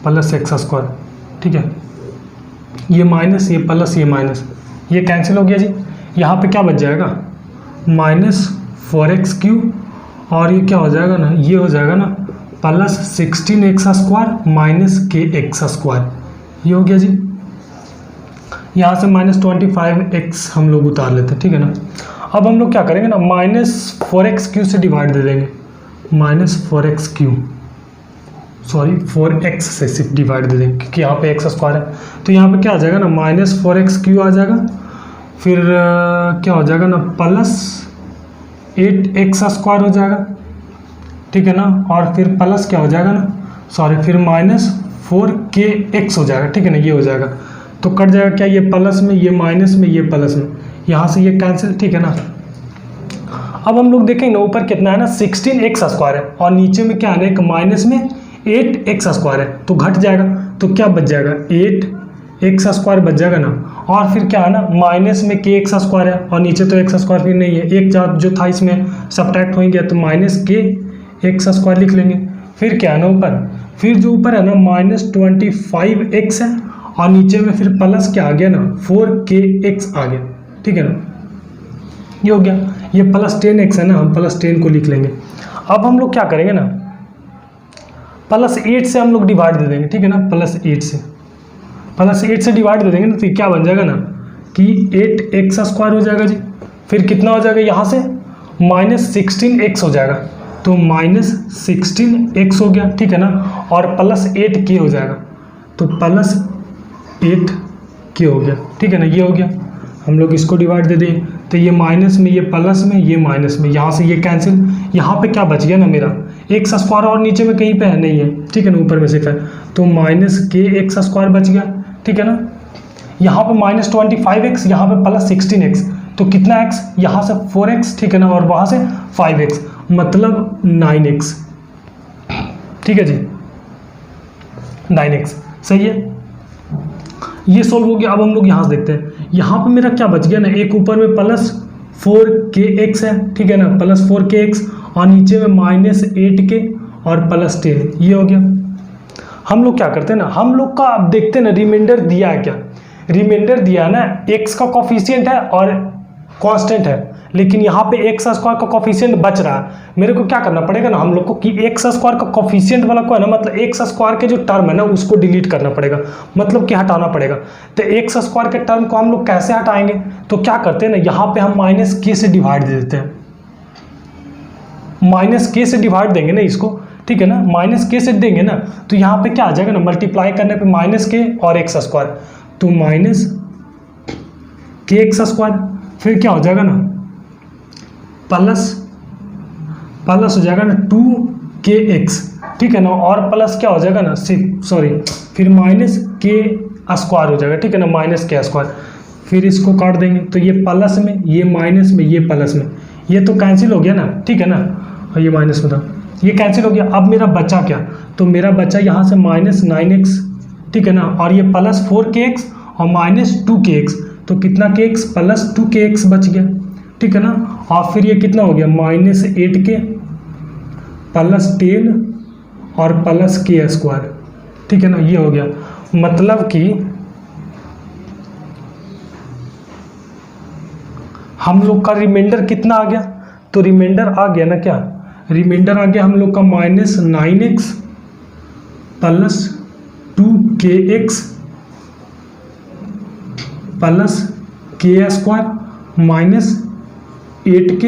plus x square, ठीक है। ये माइनस, ये प्लस, ये माइनस, ये कैंसिल हो गया जी। यहाँ पे क्या बच जाएगा, माइनस 4x क्यूब, और ये क्या हो जाएगा ना, ये हो जाएगा ना plus 16x square minus kx square, ये हो गया जी। यहाँ से माइनस 25x हम लोग उतार लेते हैं, ठीक है ना। अब हम लोग क्या करेंगे ना, माइनस 4x क्यूब से डिवाइड दे देंगे, minus 4x cube sorry 4x से सिर्फ डिवाइड दे देंगे क्योंकि यहाँ पे x स्क्वायर है। तो यहाँ पे क्या आ जाएगा ना, माइनस 4x क्यूब आ जाएगा, फिर क्या हो जाएगा ना, प्लस 8x स्क्वायर हो जाएगा, ठीक है ना। और फिर प्लस क्या हो जाएगा ना, सॉरी फिर माइनस 4kx हो जाएगा, ठीक है ना, ये हो जाएगा। तो कट जाएगा क्या, ये प्लस में, ये माइनस में, ये प्लस में, यहाँ से ये कैंसिल, ठीक है ना। अब हम लोग देखेंगे ना, ऊपर कितना है ना 16x स्क्वायर है, और नीचे में क्या है ना, एक माइनस में 8x स्क्वायर है, तो घट जाएगा। तो क्या बच जाएगा, 8x स्क्वायर बच जाएगा ना। और फिर क्या है ना, माइनस में kx स्क्वायर है, और नीचे तो x स्क्वायर फिर नहीं है, एक जो था इसमें सब्ट्रैक्ट हो गया, तो माइनस kx स्क्वायर लिख लेंगे। फिर क्या है ना ऊपर, फिर जो ऊपर है ना माइनस 25x है, और नीचे में फिर प्लस क्या आ गया ना 4kx आ गया, ठीक है ना, ये हो गया। ये प्लस 10x है ना, हम प्लस 10 को लिख लेंगे। अब हम लोग क्या करेंगे ना, प्लस 8 से हम लोग डिवाइड दे देंगे, ठीक है ना, प्लस 8 से डिवाइड दे देंगे ना, तो क्या बन जाएगा ना कि 8x² हो जाएगा जी। फिर कितना हो जाएगा यहाँ से -16x हो जाएगा, तो -16x हो गया, ठीक है ना, और प्लस 8k हो जाएगा, तो प्लस 8k हो गया, ठीक है ना, ये हो गया। हम लोग इसको डिवाइड दे दें तो ये माइनस में, ये प्लस में, ये माइनस में, यहाँ से ये कैंसिल। यहाँ पे क्या बच गया ना मेरा x² और नीचे में कहीं पे है नहीं है, ठीक है ना, ऊपर में सिर्फ है, तो -kx² बच गया, ठीक है ना। यहाँ पे -25x, यहाँ पे प्लस 16x, तो कितना x, यहाँ से 4x, ठीक है ना, और वहाँ से 5x, मतलब 9x, ठीक है जी, 9x, सही है। ये सोल्व हो गया। अब हम लोग यहाँ से देखते हैं, यहाँ पे मेरा क्या बच गया ना, एक ऊपर में प्लस 4kx है, ठीक है ना, प्लस 4kx, और नीचे में -8k और प्लस 10, ये हो गया। हम लोग क्या करते हैं ना, हम लोग का अब देखते हैं ना रिमाइंडर दिया है क्या, रिमाइंडर दिया है ना, x का कॉफिशिएंट है और कांस्टेंट है, लेकिन यहाँ पे x² का कॉफिशिएंट बच रहा है। मेरे को क्या करना पड़ेगा ना हम लोग को कि x² का कॉफिशिएंट वाला को है ना, मतलब x² के जो टर्म है ना उसको डिलीट करना पड़ेगा, मतलब कि हटाना पड़ेगा। तो x² के टर्म को हम लोग कैसे हटाएंगे, तो क्या करते हैं ना, यहाँ पे हम -k से डिवाइड दे देते हैं, -k से डिवाइड देंगे ना इसको, ठीक है ना, -k से देंगे ना, तो यहाँ पे क्या आ जाएगा ना, मल्टीप्लाई करने पे -k और x², तो -kx², फिर क्या हो जाएगा ना, प्लस हो जाएगा ना 2kx, ठीक है ना, और प्लस क्या हो जाएगा ना फिर -k² हो जाएगा, ठीक है ना, -k², फिर इसको काट देंगे, तो ये प्लस में, ये माइनस में, ये प्लस में, ये तो कैंसिल हो गया ना, ठीक है ना, और ये माइनस में था, ये कैंसिल हो गया। अब मेरा बचा क्या, तो मेरा बचा यहाँ से -9x, ठीक है ना, और ये प्लस 4kx और -2kx, तो कितना kx, प्लस 2kx बच गया, ठीक है ना, और फिर ये कितना हो गया -8k प्लस 10 और प्लस k², ठीक है ना, ये हो गया। मतलब कि हम लोग का रिमाइंडर कितना आ गया, तो रिमाइंडर आ गया ना, क्या रिमाइंडर आ गया हम लोग का -9x plus 2kx plus k² -8k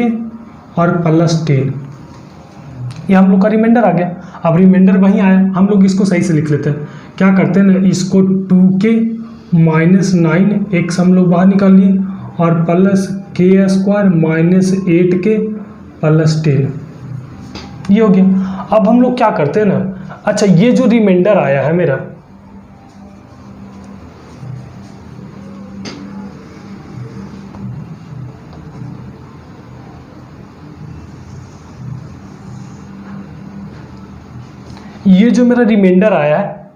और प्लस 10, ये हम लोग का रिमाइंडर आ गया। अब रिमाइंडर वहीं आया, हम लोग इसको सही से लिख लेते हैं। क्या करते हैं ना, इसको 2k -9x हम लोग बाहर निकाल लिए, और प्लस k² -8k प्लस 10, ये हो गया। अब हम लोग क्या करते हैं ना, अच्छा ये जो रिमाइंडर आया है मेरा, ये जो मेरा रिमाइंडर आया है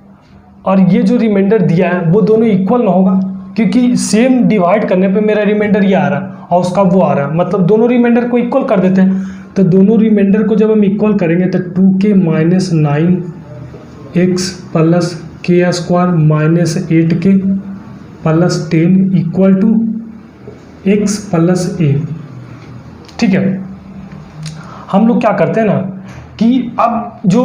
और ये जो रिमाइंडर दिया है वो दोनों इक्वल ना होगा, क्योंकि सेम डिवाइड करने पे मेरा रिमाइंडर ये आ रहा है और उसका वो आ रहा है, मतलब दोनों रिमाइंडर को इक्वल कर देते हैं। तो दोनों रिमाइंडर को जब हम इक्वल करेंगे तो 2k -9x plus k² -8k plus 10 equal to x plus a, ठीक है। हम लोग क्या करते हैं ना कि अब जो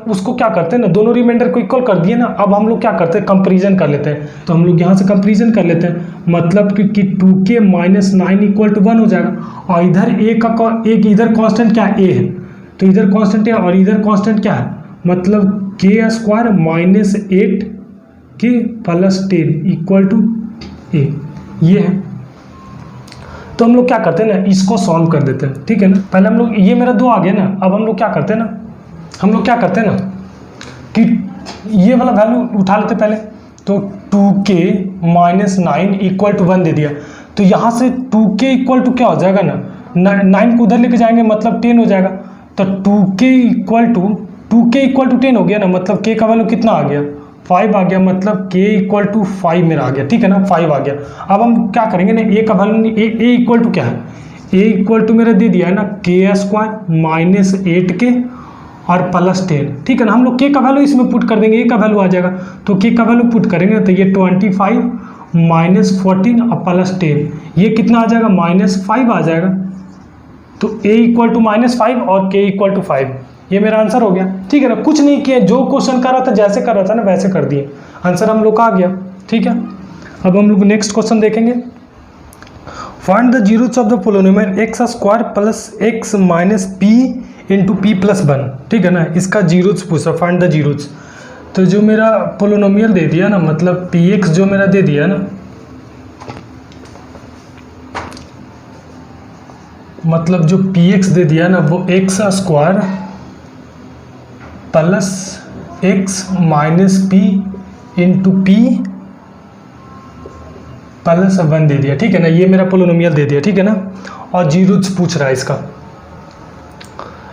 उसको क्या करते हैं ना, दोनों रिमाइंडर को इक्वल कर दिए ना, अब हम लोग क्या करते हैं, कंपैरिजन कर लेते हैं। तो हम लोग यहाँ से कंपैरिजन कर लेते हैं, मतलब कि 2k -9 इक्वल टू 1 हो जाएगा, और इधर एक इधर कांस्टेंट क्या है, a है, तो इधर कांस्टेंट है और इधर कांस्टेंट क्या है, मतलब k² -8k plus 10 equal to a, ये है। तो हम लोग क्या करते हैं ना, इसको सॉल्व कर देते हैं, ठीक है ना। पहले हम लोग, ये मेरा 2 आ गया ना, अब हम लोग क्या करते हैं ना, हम लोग क्या करते हैं ना कि ये वाला वैल्यू उठा लेते पहले, तो 2k -9 इक्वल टू 1 दे दिया, तो यहाँ से 2k इक्वल टू क्या हो जाएगा ना, 9 को उधर लेके जाएंगे मतलब 10 हो जाएगा, तो 2k इक्वल टू 10 हो गया ना, मतलब k का वैल्यू कितना आ गया, 5 आ गया, मतलब k इक्वल टू 5 मेरा आ गया, ठीक है ना, 5 आ गया। अब हम क्या करेंगे ना, a का वैल्यू, a इक्वल टू क्या है, a इक्वल टू मेरा दे दिया है ना k² -8k और +10, ठीक है ना। हम लोग के का वैल्यू इसमें पुट कर देंगे, ए का वैल्यू आ जाएगा, तो के का वैल्यू पुट करेंगे तो ये 25 -14 और +10, ये कितना आ जाएगा -5 आ जाएगा। तो a = -5 और k = 5, ये मेरा आंसर हो गया, ठीक है ना। कुछ नहीं किया, जो क्वेश्चन कर रहा था जैसे कर रहा था ना वैसे कर दिए, आंसर हम लोग का आ गया, ठीक है। अब हम लोग नेक्स्ट क्वेश्चन देखेंगे। Find the zeros of the polynomial x² + x - p × p + 1, ठीक है ना। इसका जीरोस पूछा, फाइंड द जीरोस। तो जो मेरा पोलिनोमियल दे दिया ना, मतलब px जो मेरा दे दिया ना, मतलब जो px दे दिया ना वो x² + x - p × p + 1 दे दिया, ठीक है ना। ये मेरा पोलिनोमियल दे दिया, ठीक है ना। और जीरोस पूछ रहा है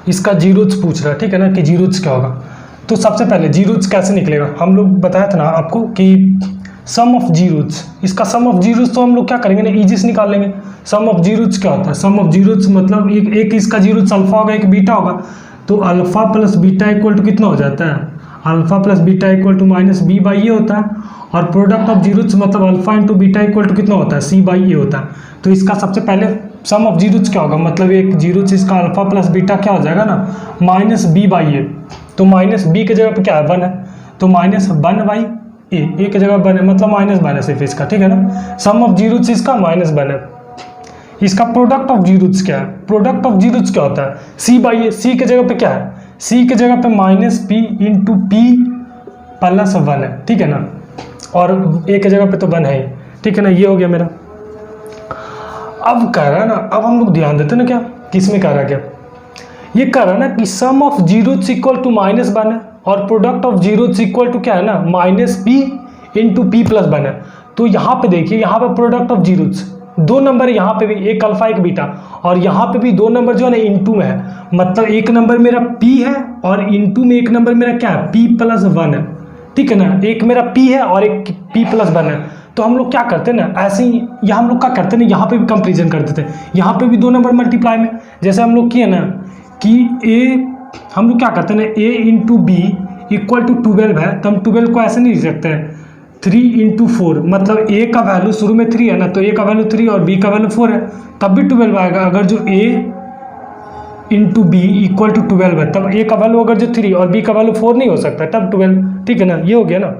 इसका जीरोस पूछ रहा है, ठीक है ना, कि जीरोस क्या होगा। तो सबसे पहले जीरोस कैसे निकलेगा, हम लोग बताया था ना आपको कि सम ऑफ जीरोस, इसका सम ऑफ जीरोस तो हम लोग क्या करेंगे ना, इजी से निकाल लेंगे। सम ऑफ जीरोस क्या होता है, सम ऑफ जीरोस मतलब एक इसका जीरोस अल्फा होगा, एक बीटा होगा, तो अल्फा + बीटा = कितना हो जाता है, अल्फा + बीटा = -b/a होता है। और प्रोडक्ट ऑफ जीरोस मतलब अल्फा × बीटा = कितना होता है, c/a होता है। तो इसका सबसे पहले सम ऑफ जीरोस क्या होगा, मतलब एक जीरोस इसका अल्फा + बीटा क्या हो जाएगा ना, -b/a। तो -b की जगह पे क्या है, 1 है, तो -1/a, ए की जगह 1 है, मतलब -1 है सिर्फ इसका, ठीक है ना। सम ऑफ जीरोस इसका -1 है। इसका प्रोडक्ट ऑफ जीरोस क्या है, प्रोडक्ट ऑफ जीरोस क्या होता है, c/a। c की जगह पे क्या है, c की जगह पे -p × p + 1 है, ठीक है ना। और a की जगह पे तो 1 है, ठीक है ना। ये हो गया मेरा। अब कह रहा है ना, अब हम लोग ध्यान देते ना क्या, किसमें कह रहा है, क्या ये कह रहा है ना कि सम ऑफ जीरोस = -1 है और प्रोडक्ट ऑफ जीरोस = क्या है ना, -p × p + 1 है। तो यहाँ पे देखिए, यहाँ पे प्रोडक्ट ऑफ जीरोस दो नंबर, यहाँ पे भी एक अल्फा एक बीटा, और यहाँ पे भी दो नंबर जो है ना इनटू में है, मतलब एक नंबर मेरा p है और इनटू में एक नंबर मेरा क्या है, p + 1 है, ठीक है ना। एक मेरा p है और एक p + 1 है। तो हम लोग क्या करते हैं ना, ऐसे ही यहाँ हम लोग क्या करते हैं ना, यहाँ पे भी कंपेरिजन कर देते हैं, यहाँ पे भी दो नंबर मल्टीप्लाई में, जैसे हम लोग किए ना कि हम लोग क्या करते हैं ना, a × b = 12 है, तो हम 12 को ऐसे नहीं लिख सकते हैं 3 × 4, मतलब a का वैल्यू शुरू में 3 है ना, तो a का वैल्यू 3 और b का वैल्यू 4 है, तब भी 12 आएगा। अगर जो a × b = 12 है, तब a का वैल्यू अगर जो 3 और b का वैल्यू 4 नहीं हो सकता, तब 12, ठीक है ना। ये हो गया ना।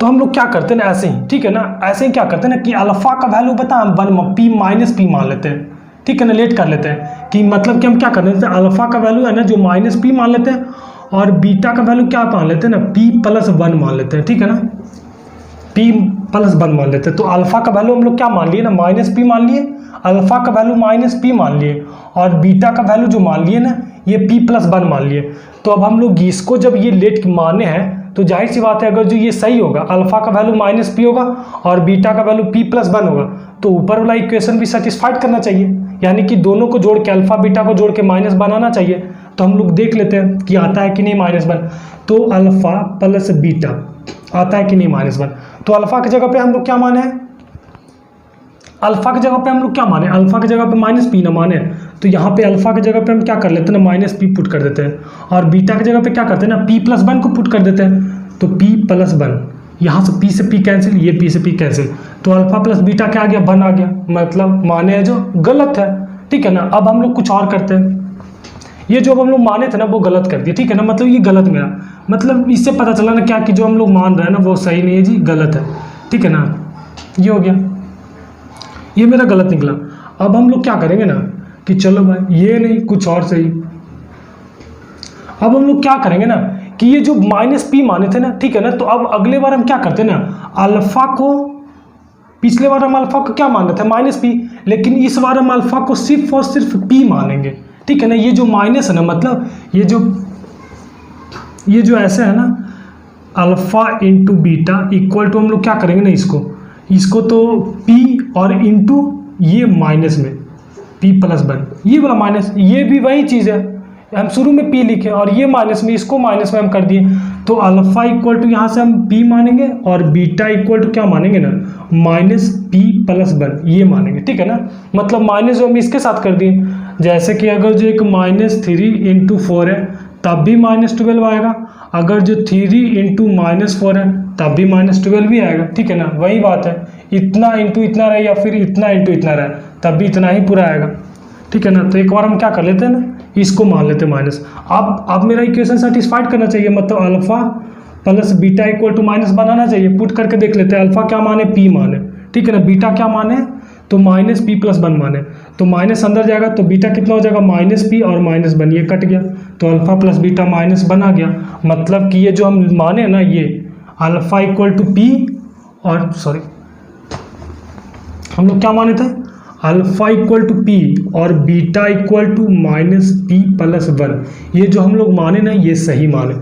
तो हम लोग क्या करते हैं ना, ऐसे ही, ठीक है ना, ऐसे ही क्या करते हैं ना कि अल्फा का वैल्यू बता हम p - p मान लेते हैं, ठीक है ना, लेट कर लेते हैं कि मतलब कि हम क्या कर लेते हैं, अल्फा का वैल्यू है ना जो -p मान लेते हैं और बीटा का वैल्यू क्या मान लेते हैं ना, p + 1 मान लेते हैं, ठीक है ना, p + 1 मान लेते हैं। तो अल्फा का वैल्यू हम लोग क्या मान लिए ना, -p मान लिए, अल्फा का वैल्यू -p मान लिए, और बीटा का वैल्यू जो मान लिए ना ये p + 1 मान लिए। तो अब हम लोग इसको जब ये लेट माने हैं तो जाहिर सी बात है, अगर जो ये सही होगा, अल्फा का वैल्यू -p होगा और बीटा का वैल्यू p + 1 होगा, तो ऊपर वाला इक्वेशन भी सेटिस्फाइड करना चाहिए, यानी कि दोनों को जोड़ के, अल्फा बीटा को जोड़ के माइनस बनाना चाहिए। तो हम लोग देख लेते हैं कि आता है कि नहीं -1। तो अल्फा + बीटा आता है कि नहीं -1। तो अल्फा की जगह पे हम लोग क्या माने हैं, अल्फा की जगह पे हम लोग क्या माने, अल्फा की जगह पे -p ना माने, तो यहाँ पे अल्फा की जगह पे हम क्या कर लेते हैं ना, -p पुट कर देते हैं, और बीटा की जगह पे क्या करते हैं ना, p + 1 को पुट कर देते हैं। तो p + 1, यहाँ से p से p कैंसिल, ये p से p कैंसिल, तो अल्फा + बीटा क्या आ गया, 1 आ गया, मतलब माने है जो गलत है, ठीक है ना। अब हम लोग कुछ और करते हैं, ये जो हम लोग माने थे ना वो गलत कर दिए, ठीक है ना, मतलब ये गलत मेरा, मतलब इससे पता चला ना क्या कि जो हम लोग मान रहे हैं ना वो सही नहीं है जी, गलत है, ठीक है ना। ये हो गया, ये मेरा गलत निकला। अब हम लोग क्या करेंगे ना कि चलो भाई ये नहीं कुछ और सही। अब हम लोग क्या करेंगे ना कि ये जो -p माने थे ना, ठीक है ना, तो अब अगले बार हम क्या करते हैं ना, अल्फा को, पिछले बार हम अल्फा को क्या मान रहे थे, -p, लेकिन इस बार हम अल्फा को सिर्फ और सिर्फ p मानेंगे, ठीक है ना। ये जो माइनस है ना, मतलब ये जो ऐसे है ना, अल्फा × बीटा = हम लोग क्या करेंगे ना, इसको तो p और इंटू ये माइनस में p + 1, ये वाला माइनस, ये भी वही चीज़ है, हम शुरू में p लिखे और ये माइनस में, इसको माइनस में हम कर दिए। तो अल्फा = यहाँ से हम p मानेंगे और बीटा = क्या मानेंगे ना, -p + 1 ये मानेंगे, ठीक है ना, मतलब माइनस जो हम इसके साथ कर दिए। जैसे कि अगर जो एक -3 × 4 है तब भी -12 आएगा, अगर जो 3 × -4 है तब भी -12 भी आएगा, ठीक है ना। वही बात है, इतना इंटू इतना रहे या फिर इतना इंटू इतना रहे तब भी इतना ही पूरा आएगा, ठीक है ना। तो एक बार हम क्या कर लेते हैं ना, इसको मान लेते हैं माइनस। अब मेरा इक्वेशन सेटिस्फाइड करना चाहिए, मतलब alpha plus beta equal to minus बनाना चाहिए। पुट करके देख लेते हैं, अल्फा क्या माने, पी माने, ठीक है ना। बीटा क्या माने, तो -p+1 माने, तो माइनस अंदर जाएगा तो बीटा कितना हो जाएगा, -p और -1 ये कट गया, तो अल्फा प्लस बीटा -1 आ गया। मतलब कि ये जो हम माने ना, ये अल्फा इक्वल टू पी और सॉरी हम लोग क्या माने थे, अल्फा इक्वल टू पी और बीटा इक्वल टू -p+1, ये जो हम लोग माने ना ये सही माने।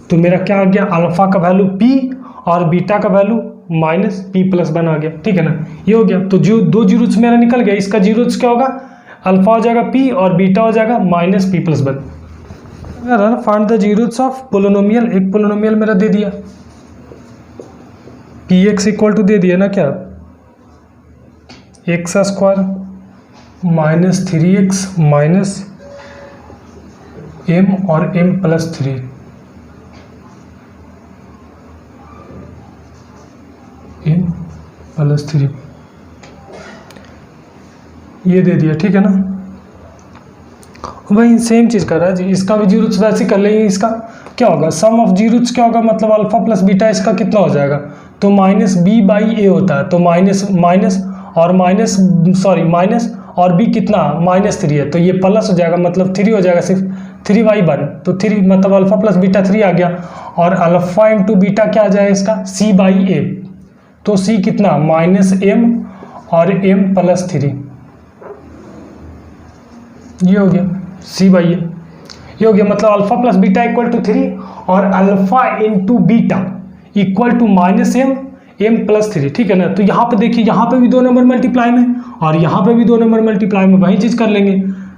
तो मेरा क्या आ गया, अल्फा का वैल्यू p और बीटा का वैल्यू -p+1 आ गया, ठीक है ना। ये हो गया, तो जो दो जीरोस मेरा निकल गया, इसका जीरोस क्या होगा, अल्फा हो जाएगा p और बीटा हो जाएगा -p+1। अगर find the zeros of polynomial, एक पोलिनोमियल मेरा दे दिया px इक्वल टू दे दिया ना क्या, x² -3x -m और m+3, m+3 ये दे दिया, ठीक है ना। वही सेम चीज़ कर रहा है जी, इसका भी जीरोस वैसे कर लेंगे। इसका क्या होगा, सम ऑफ जीरोस क्या होगा, मतलब अल्फा प्लस बीटा इसका कितना हो जाएगा, तो -b/a होता है, तो माइनस और b कितना -3 है, तो ये प्लस हो जाएगा, मतलब 3 हो जाएगा, सिर्फ 3/1, तो 3 मतलब अल्फा प्लस बीटा 3 आ गया। और अल्फा इंटू बीटा क्या आ जाएगा इसका, c/a, तो c कितना -m और m+3, ये हो गया c/a, ये हो गया। मतलब alpha plus beta equal to 3 और alpha into beta equal to -m+3, ठीक है ना। तो यहाँ पे देखिए, यहाँ पे भी 2 नंबर मल्टीप्लाई में और यहाँ पे भी 2 नंबर मल्टीप्लाई में, वही चीज़ कर लेंगे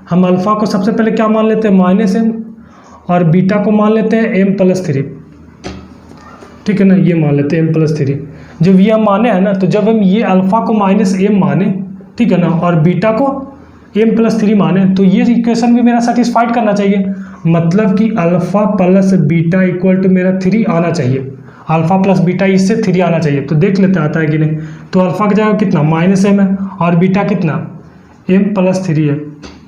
हम। अल्फा को सबसे पहले क्या मान लेते हैं, -m और बीटा को मान लेते हैं m+3, ठीक है ना। ये मान लेते हैं m+3, जब ये हम माने हैं ना, तो जब हम ये अल्फा को -m माने, ठीक है ना, और बीटा को m+3 माने, तो ये इक्वेशन भी मेरा सेटिस्फाइड करना चाहिए। मतलब कि alpha plus beta equal to मेरा 3 आना चाहिए, अल्फा प्लस बीटा इससे 3 आना चाहिए। तो देख लेते आता है कि नहीं। तो अल्फा की जगह कितना -m है और बीटा कितना m+3 है,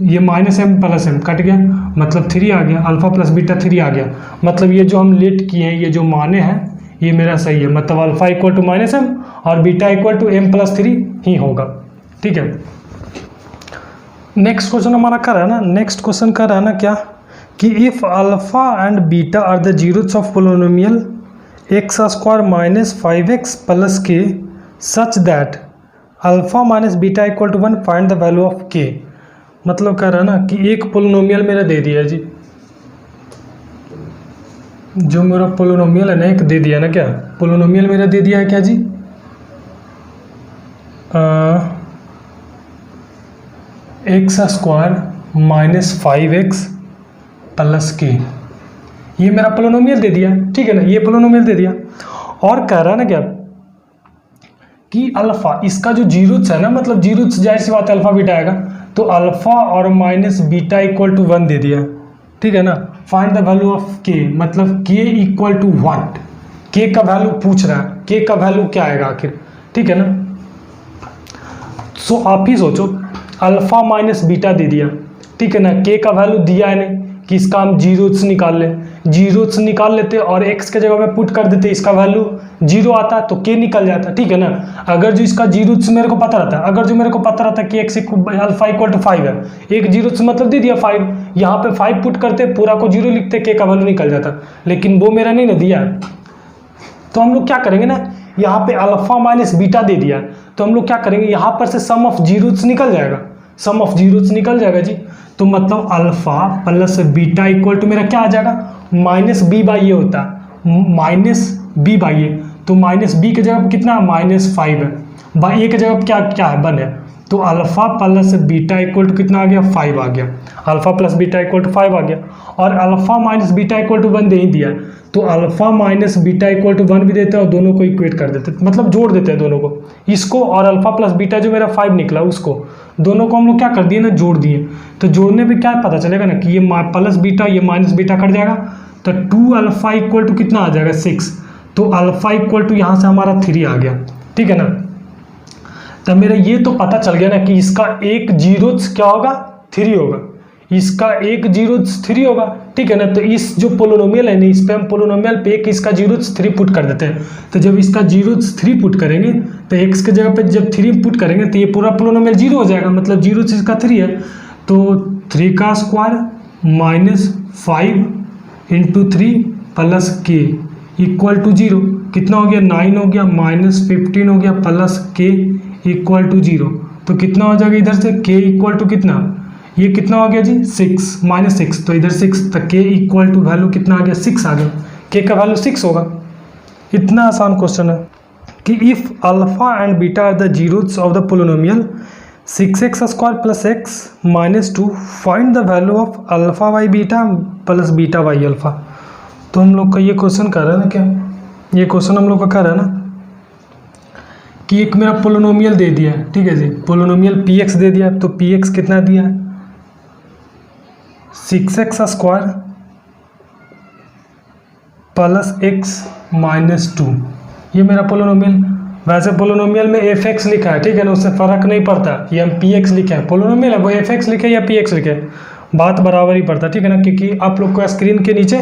ये -m+m कट गया, मतलब 3 आ गया, अल्फा प्लस बीटा 3 आ गया। मतलब ये जो हम लेट किए हैं, ये जो माने हैं ये मेरा सही है, मतलब अल्फा इक्वल टू -m और बीटा इक्वल टू m+3 ही होगा, ठीक है। नेक्स्ट क्वेश्चन हमारा कर रहा है ना, नेक्स्ट क्वेश्चन कर रहा है ना क्या, कि if alpha and beta are the zeros of polynomial x² -5x + k such that alpha minus beta equal to 1, find the value of k। मतलब कह रहा है ना कि एक पोलिनोमियल मेरा दे दिया है जी, जो मेरा पोलिनोमियल है ना एक दे दिया ना, क्या पोलिनोमियल मेरा दे दिया है क्या जी, x² -5x + k, ये मेरा पोलिनोमियल दे दिया, ठीक है ना। ये पोलिनोमियल दे दिया और कह रहा है ना क्या कि अल्फा, इसका जो जीरोस है ना, मतलब जीरोस जाहिर सी बात है अल्फा बीटा आएगा, तो अल्फा और माइनस बीटा इक्वल टू 1 दे दिया, ठीक है ना। Find the value of k, मतलब k इक्वल टू 1, k का वैल्यू पूछ रहा है, k का वैल्यू क्या आएगा आखिर, ठीक है ना। सो आप ही सोचो, अल्फा माइनस बीटा दे दिया, ठीक है ना, k का वैल्यू दिया है नहीं कि इसका हम जीरोस निकाल लें, जीरोस निकाल लेते और x के जगह में पुट कर देते, इसका वैल्यू 0 आता तो k निकल जाता, ठीक है ना। अगर जो इसका जीरोस मेरे को पता रहता, अगर जो मेरे को पता रहता कि x अल्फा इक्वल टू 5 है, एक जीरोस मतलब दे दिया 5, यहाँ पे 5 पुट करते, पूरा को 0 लिखते, k का वैल्यू निकल जाता, लेकिन वो मेरा नहीं ना दिया। तो हम लोग क्या करेंगे ना, यहाँ पे अल्फा माइनस बीटा दे दिया, तो हम लोग क्या करेंगे, यहाँ पर से सम ऑफ जीरोस निकल जाएगा, सम ऑफ जीरोस निकल जाएगा जी। तो मतलब alpha plus beta equal to मेरा क्या आ जाएगा, -b/a होता है, -b/a, तो -b की जगह कितना -5 है, बाई a की जगह क्या क्या है 1 है, तो alpha plus beta equal to कितना आ गया, 5 आ गया। Alpha plus beta equal to 5 आ गया। और alpha minus beta equal to 1 दे ही दिया, तो alpha minus beta equal to 1 भी देते हैं और दोनों को इक्वेट कर देते हैं, मतलब जोड़ देते हैं दोनों को, इसको और अल्फा प्लस बीटा जो मेरा 5 निकला उसको, दोनों को हम लोग क्या कर दिए ना, जोड़ दिए। तो जोड़ने पे क्या पता चलेगा ना कि ये प्लस बीटा ये माइनस बीटा कट जाएगा, तो 2 अल्फा इक्वल टू कितना आ जाएगा, 6। तो अल्फा इक्वल टू यहाँ से हमारा 3 आ गया, ठीक है ना। तो मेरा ये तो पता चल गया ना कि इसका एक जीरोस क्या होगा, 3 होगा, इसका एक जीरोस 3 होगा, ठीक है ना। तो इस जो पोलिनोमियल है ना, इस पे हम पोलिनोमियल पे एक इसका जीरोस 3 पुट कर देते हैं। तो जब इसका जीरोस 3 पुट करेंगे तो एक्स के जगह पे जब 3 पुट करेंगे तो ये पूरा पोलिनोमियल 0 हो जाएगा, मतलब जीरोस इसका 3 है। तो 3 का स्क्वायर माइनस 5 इंटू 3 प्लस के इक्वल टू 0, कितना हो गया, 9 हो गया, माइनस 15 हो गया, प्लस के इक्वल टू 0। तो कितना हो जाएगा इधर से, के इक्वल टू कितना, ये कितना हो गया जी, 6 माइनस 6, तो इधर 6 तक के इक्वल टू वैल्यू कितना आ गया, 6 आ गया। के का वैल्यू 6 होगा। इतना आसान क्वेश्चन है कि if alpha and beta are the zeros of the polynomial 6x square plus x minus 2, find the value of alpha by beta plus beta by alpha. तो हम लोग का ये क्वेश्चन कर रहा है ना, क्या ये क्वेश्चन हम लोग का कर रहा है ना कि एक मेरा पोलिनोमियल दे दिया है, ठीक है जी, पोलिनोमियल px दे दिया, तो px कितना दिया है, 6x square plus x minus 2, ये मेरा पोलिनोमियल। वैसे पोलिनोमियल में fx लिखा है, ठीक है ना, उससे फ़र्क नहीं पड़ता, ये हम px लिखे हैं, पोलिनोमियल है वो fx लिखे या px लिखे, बात बराबर ही पड़ता, ठीक है ना, क्योंकि आप लोग को स्क्रीन के नीचे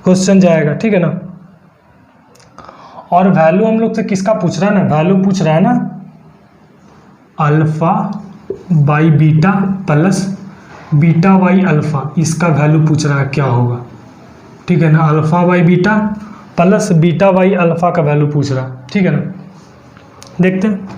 क्वेश्चन जाएगा, ठीक है ना। और वैल्यू हम लोग से किसका पूछ रहा है ना, वैल्यू पूछ रहा है ना alpha by beta plus beta by alpha, इसका वैल्यू पूछ रहा है क्या होगा, ठीक है ना। Alpha by beta plus beta by alpha का वैल्यू पूछ रहा है, ठीक है ना। देखते हैं,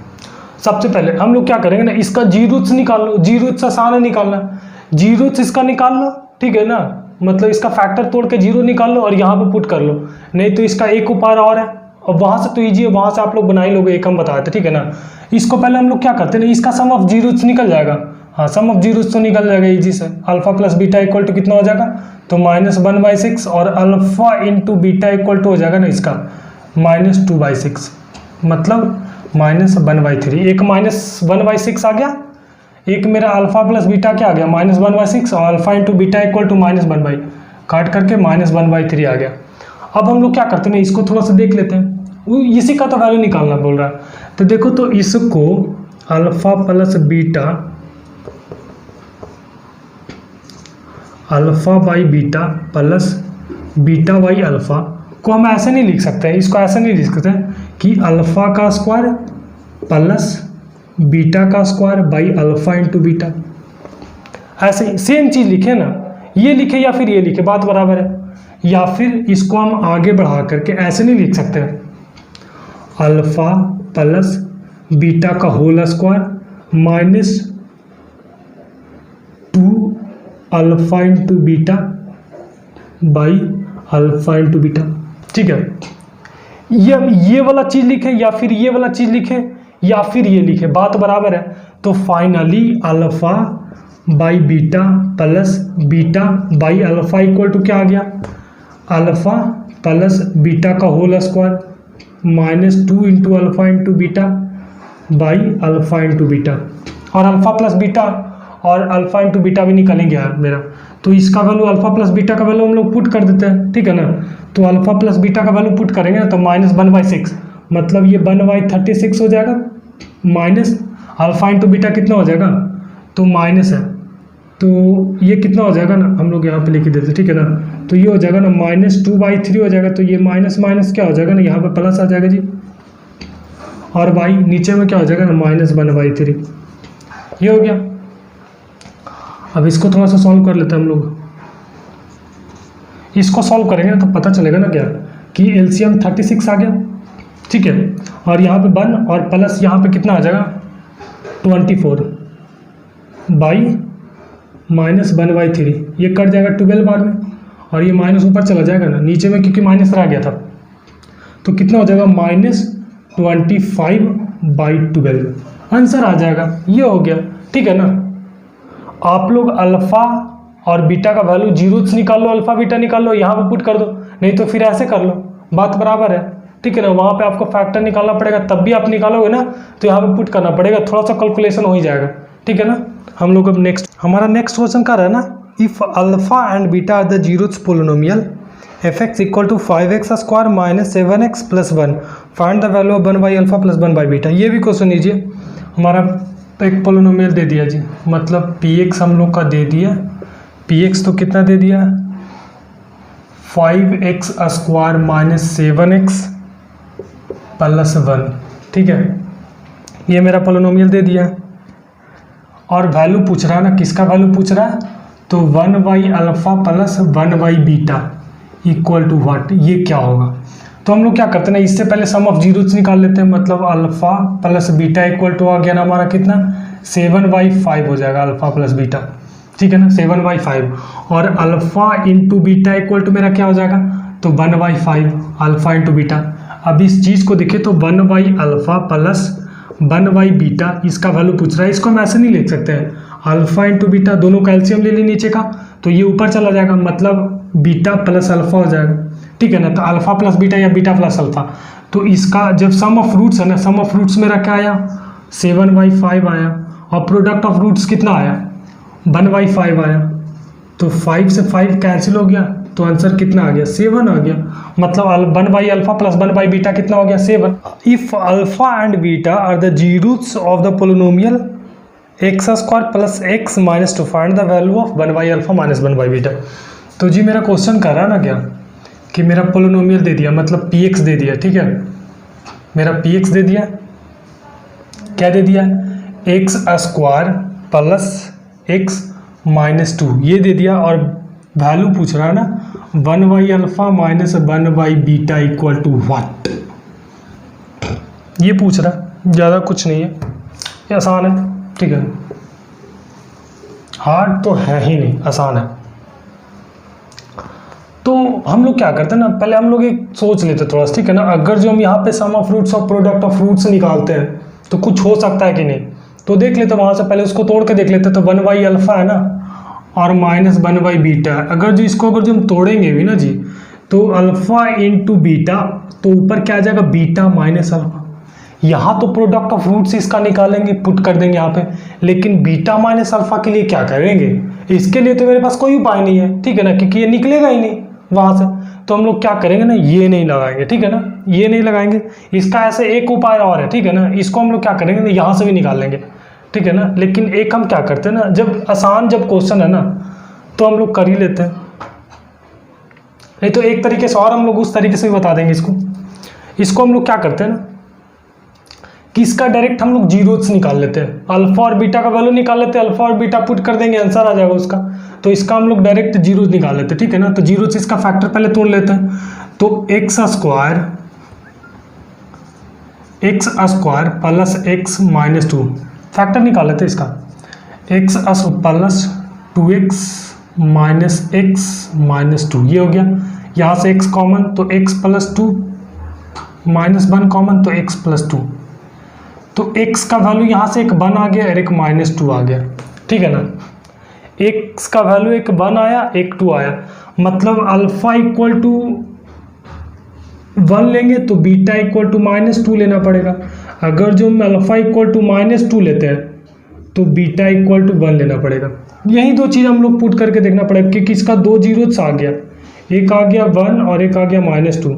सबसे पहले हम लोग क्या करेंगे ना, इसका जीरोस निकाल लो, जीरोस आसान है निकालना, जीरोस इसका निकाल लो, ठीक है ना, मतलब इसका फैक्टर तोड़ के 0 निकाल लो और यहाँ पे पुट कर लो, नहीं तो इसका एक उपाय और है, और वहाँ से तो ईजी है, वहाँ से आप लोग बना ही लोगे, एक हम बताए थे, ठीक है ना। इसको पहले हम लोग क्या करते हैं ना, इसका सम ऑफ जीरोस निकल जाएगा, हाँ सम ऑफ जीरोस तो निकल जाएगा इजी से। Alpha plus beta equal to कितना हो जाएगा, तो -1/6, और alpha into beta equal to हो जाएगा ना इसका -2/6, मतलब -1/3, एक -1/6 आ गया, एक मेरा अल्फा प्लस बीटा क्या आ गया, -1/6, और alpha into beta equal to -1/, काट करके -1/3 आ गया। अब हम लोग क्या करते हैं, इसको थोड़ा सा देख लेते हैं, इसी का तो वैल्यू निकालना बोल रहा है। तो देखो, तो इसको alpha plus beta, alpha by beta plus beta by alpha को हम ऐसे नहीं लिख सकते हैं, इसको ऐसे नहीं लिख सकते कि अल्फा का स्क्वायर प्लस बीटा का square by alpha into beta, ऐसे सेम चीज़ लिखे ना, ये लिखे या फिर ये लिखे, बात बराबर है। या फिर इसको हम आगे बढ़ा करके ऐसे नहीं लिख सकते, अल्फा प्लस बीटा का whole square minus 2 alpha into beta by alpha into beta, ठीक है। ये वाला चीज़ लिखे या फिर ये वाला चीज़ लिखे या फिर ये लिखे, बात बराबर है। तो finally alpha by beta plus beta by alpha equal to क्या आ गया, अल्फा प्लस बीटा का whole square -2 into alpha into beta by alpha into beta, और अल्फा प्लस बीटा और अल्फा इंटू बीटा भी निकलेंगे यार मेरा, तो इसका वैल्यू अल्फा प्लस बीटा का वैल्यू हम लोग पुट कर देते हैं, ठीक है ना। तो अल्फा प्लस बीटा का वैल्यू पुट करेंगे ना, तो -1/6, मतलब ये 1/36 हो जाएगा, माइनस अल्फा इंटू बीटा कितना हो जाएगा, तो माइनस है, तो ये कितना हो जाएगा ना, हम लोग यहाँ पे लिख देते, ठीक है ना। तो ये हो जाएगा ना -2/3 हो जाएगा, तो ये माइनस माइनस क्या हो जाएगा ना, यहाँ पे प्लस आ जाएगा जी, और बाई नीचे में क्या हो जाएगा ना -1/3, ये हो गया। अब इसको थोड़ा सा सॉल्व कर लेते हैं हम लोग, इसको सॉल्व करेंगे ना तो पता चलेगा ना क्या कि एलसीएम 36 आ गया, ठीक है, और यहाँ पे 1 और प्लस यहाँ पे कितना आ जाएगा 24 बाई -1/3, ये कट जाएगा 12 बार में, और ये माइनस ऊपर चला जाएगा ना, नीचे में क्योंकि माइनस रह गया था, तो कितना हो जाएगा -25/12। आंसर आ जाएगा। ये हो गया, ठीक है ना। आप लोग अल्फ़ा और बीटा का वैल्यू जीरोस निकाल लो, अल्फ़ा बीटा निकाल लो, यहाँ पे पुट कर दो, नहीं तो फिर ऐसे कर लो, बात बराबर है, ठीक है ना। वहाँ पे आपको फैक्टर निकालना पड़ेगा, तब भी आप निकालोगे ना तो यहाँ पे पुट करना पड़ेगा, थोड़ा सा कैलकुलेशन हो ही जाएगा, ठीक है ना। हम लोग अब हमारा नेक्स्ट क्वेश्चन क्या रहा है ना, if alpha and beta are the zeros polynomial fx equal to 5x square minus 7x plus 1 find the value of 1 by alpha plus 1 by beta. ये भी क्वेश्चन लीजिए, हमारा एक पोलिनोमियल दे दिया जी, मतलब px हम लोग का दे दिया, px तो कितना दे दिया 5x square minus 7x plus 1, ठीक है, ये मेरा पोलिनोमियल दे दिया। और वैल्यू पूछ रहा है ना, किसका वैल्यू पूछ रहा है, तो 1 by alpha plus 1 by beta equal to what, ये क्या होगा। तो हम लोग क्या करते हैं ना, इससे पहले सम ऑफ जीरोस निकाल लेते हैं, मतलब alpha plus beta equal to आ गया ना हमारा कितना 7/5 हो जाएगा अल्फा प्लस बीटा, ठीक है ना, 7/5। और alpha into beta equal to मेरा क्या हो जाएगा, तो 1/5 अल्फा इंटू बीटा। अब इस चीज़ को देखिए तो 1 by alpha plus 1 by beta, इसका वैल्यू पूछ रहा है, इसको हम ऐसे नहीं लिख सकते हैं, अल्फा इंटू बीटा, दोनों कैल्शियम ले ली नीचे का, तो ये ऊपर चला जाएगा, मतलब बीटा प्लस अल्फा हो जाएगा, ठीक है ना। तो अल्फा प्लस बीटा या बीटा प्लस अल्फा, तो इसका जब सम ऑफ रूट्स है ना, सम ऑफ रूट्स मेरा क्या आया 7/5 आया, और प्रोडक्ट ऑफ रूट्स कितना आया 1/5 आया, तो 5 से 5 कैंसिल हो गया, तो आंसर कितना आ गया 7 आ गया, मतलब 1 by alpha plus 1 by beta कितना हो गया 7। If alpha and beta are the zeros of the polynomial x square plus x minus 2 find the value of 1 by alpha minus 1 by beta. तो जी मेरा क्वेश्चन कर रहा है ना क्या, कि मेरा पोलिनोमियल दे दिया, मतलब px दे दिया, ठीक है, मेरा px दे दिया, क्या दे दिया x square plus x minus 2 ये दे दिया, और वैल्यू पूछ रहा है ना 1 by alpha minus 1 by beta equal to what, ये पूछ रहा है, ज़्यादा कुछ नहीं है, ये आसान है, ठीक है, हार्ड तो है ही नहीं, आसान है। तो हम लोग क्या करते हैं ना, पहले हम लोग एक सोच लेते थोड़ा सा, ठीक है ना, अगर जो हम यहाँ पे सम ऑफ फ्रूट्स और प्रोडक्ट ऑफ फ्रूट्स निकालते हैं तो कुछ हो सकता है कि नहीं, तो देख लेते वहाँ से पहले उसको तोड़ के देख लेते। तो 1 बाई अल्फा है ना, और माइनस 1 बाई बीटा है, अगर जो इसको अगर जो हम तोड़ेंगे भी ना जी, तो अल्फा इंटू बीटा, तो ऊपर क्या आ जाएगा बीटा माइनस अल्फा। यहाँ तो प्रोडक्ट ऑफ रूट्स इसका निकालेंगे, पुट कर देंगे यहाँ पे, लेकिन बीटा माइनस अल्फा के लिए क्या करेंगे, इसके लिए तो मेरे पास कोई उपाय नहीं है, ठीक है ना, क्योंकि ये निकलेगा ही नहीं वहाँ से। तो हम लोग क्या करेंगे ना, ये नहीं लगाएंगे, ठीक है ना, ये नहीं लगाएंगे। इसका ऐसे एक उपाय और है, ठीक है ना, इसको हम लोग क्या करेंगे ना, यहाँ से भी निकाल लेंगे, ठीक है ना। लेकिन एक हम क्या करते हैं ना, जब आसान जब क्वेश्चन है ना तो हम लोग कर ही लेते हैं, नहीं तो एक तरीके से और हम लोग उस तरीके से भी बता देंगे इसको हम लोग क्या करते हैं ना, कि इसका डायरेक्ट हम लोग जीरोस निकाल लेते हैं, अल्फा और बीटा का वैल्यू निकाल लेते हैं, अल्फा और बीटा पुट कर देंगे, आंसर आ जाएगा उसका। तो इसका हम लोग डायरेक्ट जीरोस निकाल लेते हैं, ठीक है ना। तो जीरोस इसका फैक्टर पहले तोड़ लेते हैं, तो x square plus x minus 2 factor निकाल लेते हैं इसका, x plus 2x minus x minus 2, ये हो गया, यहाँ से x कॉमन तो x प्लस 2 माइनस 1 कॉमन तो x प्लस 2, तो x का वैल्यू यहाँ से एक 1 आ गया और एक माइनस 2 आ गया, ठीक है ना। x का वैल्यू एक 1 आया एक 2 आया, मतलब अल्फा इक्वल टू 1 लेंगे तो बीटा इक्वल टू माइनस 2 लेना पड़ेगा। अगर जो हम अल्फा इक्वल टू माइनस 2 लेते हैं तो बीटा इक्वल टू 1 लेना पड़ेगा। यही दो चीज़ हम लोग पुट करके देखना पड़ेगा, क्योंकि इसका 2 जीरोस आ गया, एक आ गया 1 और एक आ गया माइनस 2,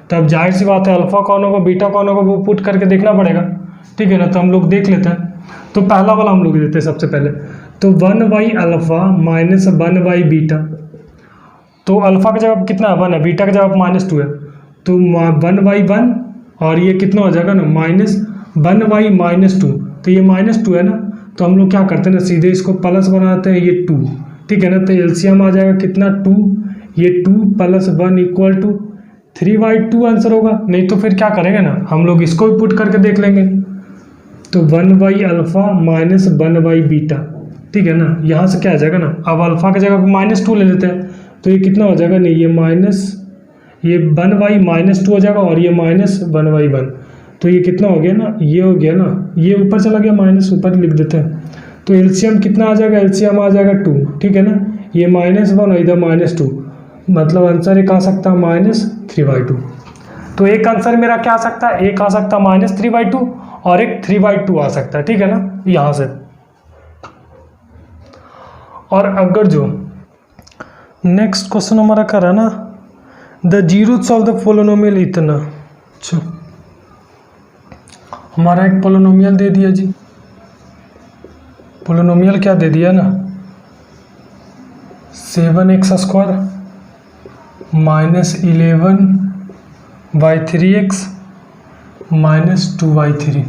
तब जाहिर सी बात है अल्फा कौन होगा बीटा कौन होगा वो पुट करके देखना पड़ेगा, ठीक है ना। तो हम लोग देख लेते हैं, तो पहला वाला हम लोग देते हैं सबसे पहले, तो 1 by alpha minus 1 by beta, तो अल्फा का जवाब कितना है 1 है, बीटा का जवाब माइनस 2 है, तो 1 बाई 1 और ये कितना हो जाएगा ना माइनस 1 बाई माइनस 2, तो ये माइनस 2 है ना, तो हम लोग क्या करते हैं ना सीधे इसको प्लस बनाते हैं, ये 2, ठीक है ना। तो एलसीएम आ जाएगा कितना 2, ये 2 प्लस 1 इक्वल टू 3/2 आंसर होगा। नहीं तो फिर क्या करेंगे ना, हम लोग इसको भी पुट करके देख लेंगे, तो 1 by alpha minus 1 by beta, ठीक है ना। यहाँ से क्या आ जाएगा ना, अब अल्फा की जगह माइनस 2 ले लेते हैं, तो ये कितना हो जाएगा नहीं, ये 1 बाई माइनस 2 हो जाएगा और ये माइनस 1 बाई 1, तो ये कितना हो गया ना, ये हो गया ना, ये ऊपर चला गया माइनस, ऊपर लिख देते हैं। तो एलसीएम कितना आ जाएगा, एलसीएम आ जाएगा 2, ठीक है ना। ये -1 और इधर -2, मतलब आंसर एक आ सकता है -3/2। तो एक आंसर मेरा क्या आ सकता है, एक आ सकता है -3/2 और एक 3/2 आ सकता है, ठीक है ना, यहाँ से। और अगर जो नेक्स्ट क्वेश्चन हमारा करा ना, the zeros of the polynomial इतना, अच्छा हमारा एक पोलिनोमियल दे दिया जी, पोलिनोमियल क्या दे दिया ना, 7x² -11/3x -2/3,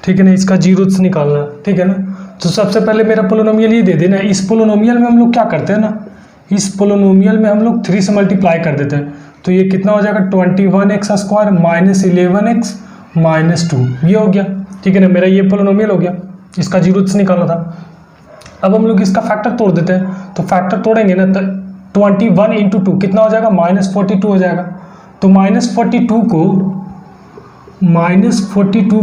ठीक है ना। इसका जीरोस निकालना है, ठीक है ना। तो सबसे पहले मेरा पोलिनोमियल ये दे देना। इस पोलिनोमियल में हम लोग क्या करते हैं ना, इस पोलिनोमियल में हम लोग 3 से मल्टीप्लाई कर देते हैं। तो ये कितना हो जाएगा, 21x² -11x -2, ये हो गया, ठीक है ना। मेरा ये पोलिनोमियल हो गया, इसका जीरोस निकालना था। अब हम लोग इसका फैक्टर तोड़ देते हैं। तो फैक्टर तोड़ेंगे ना, तो 21 × 2 कितना हो जाएगा, -42 हो जाएगा। तो -42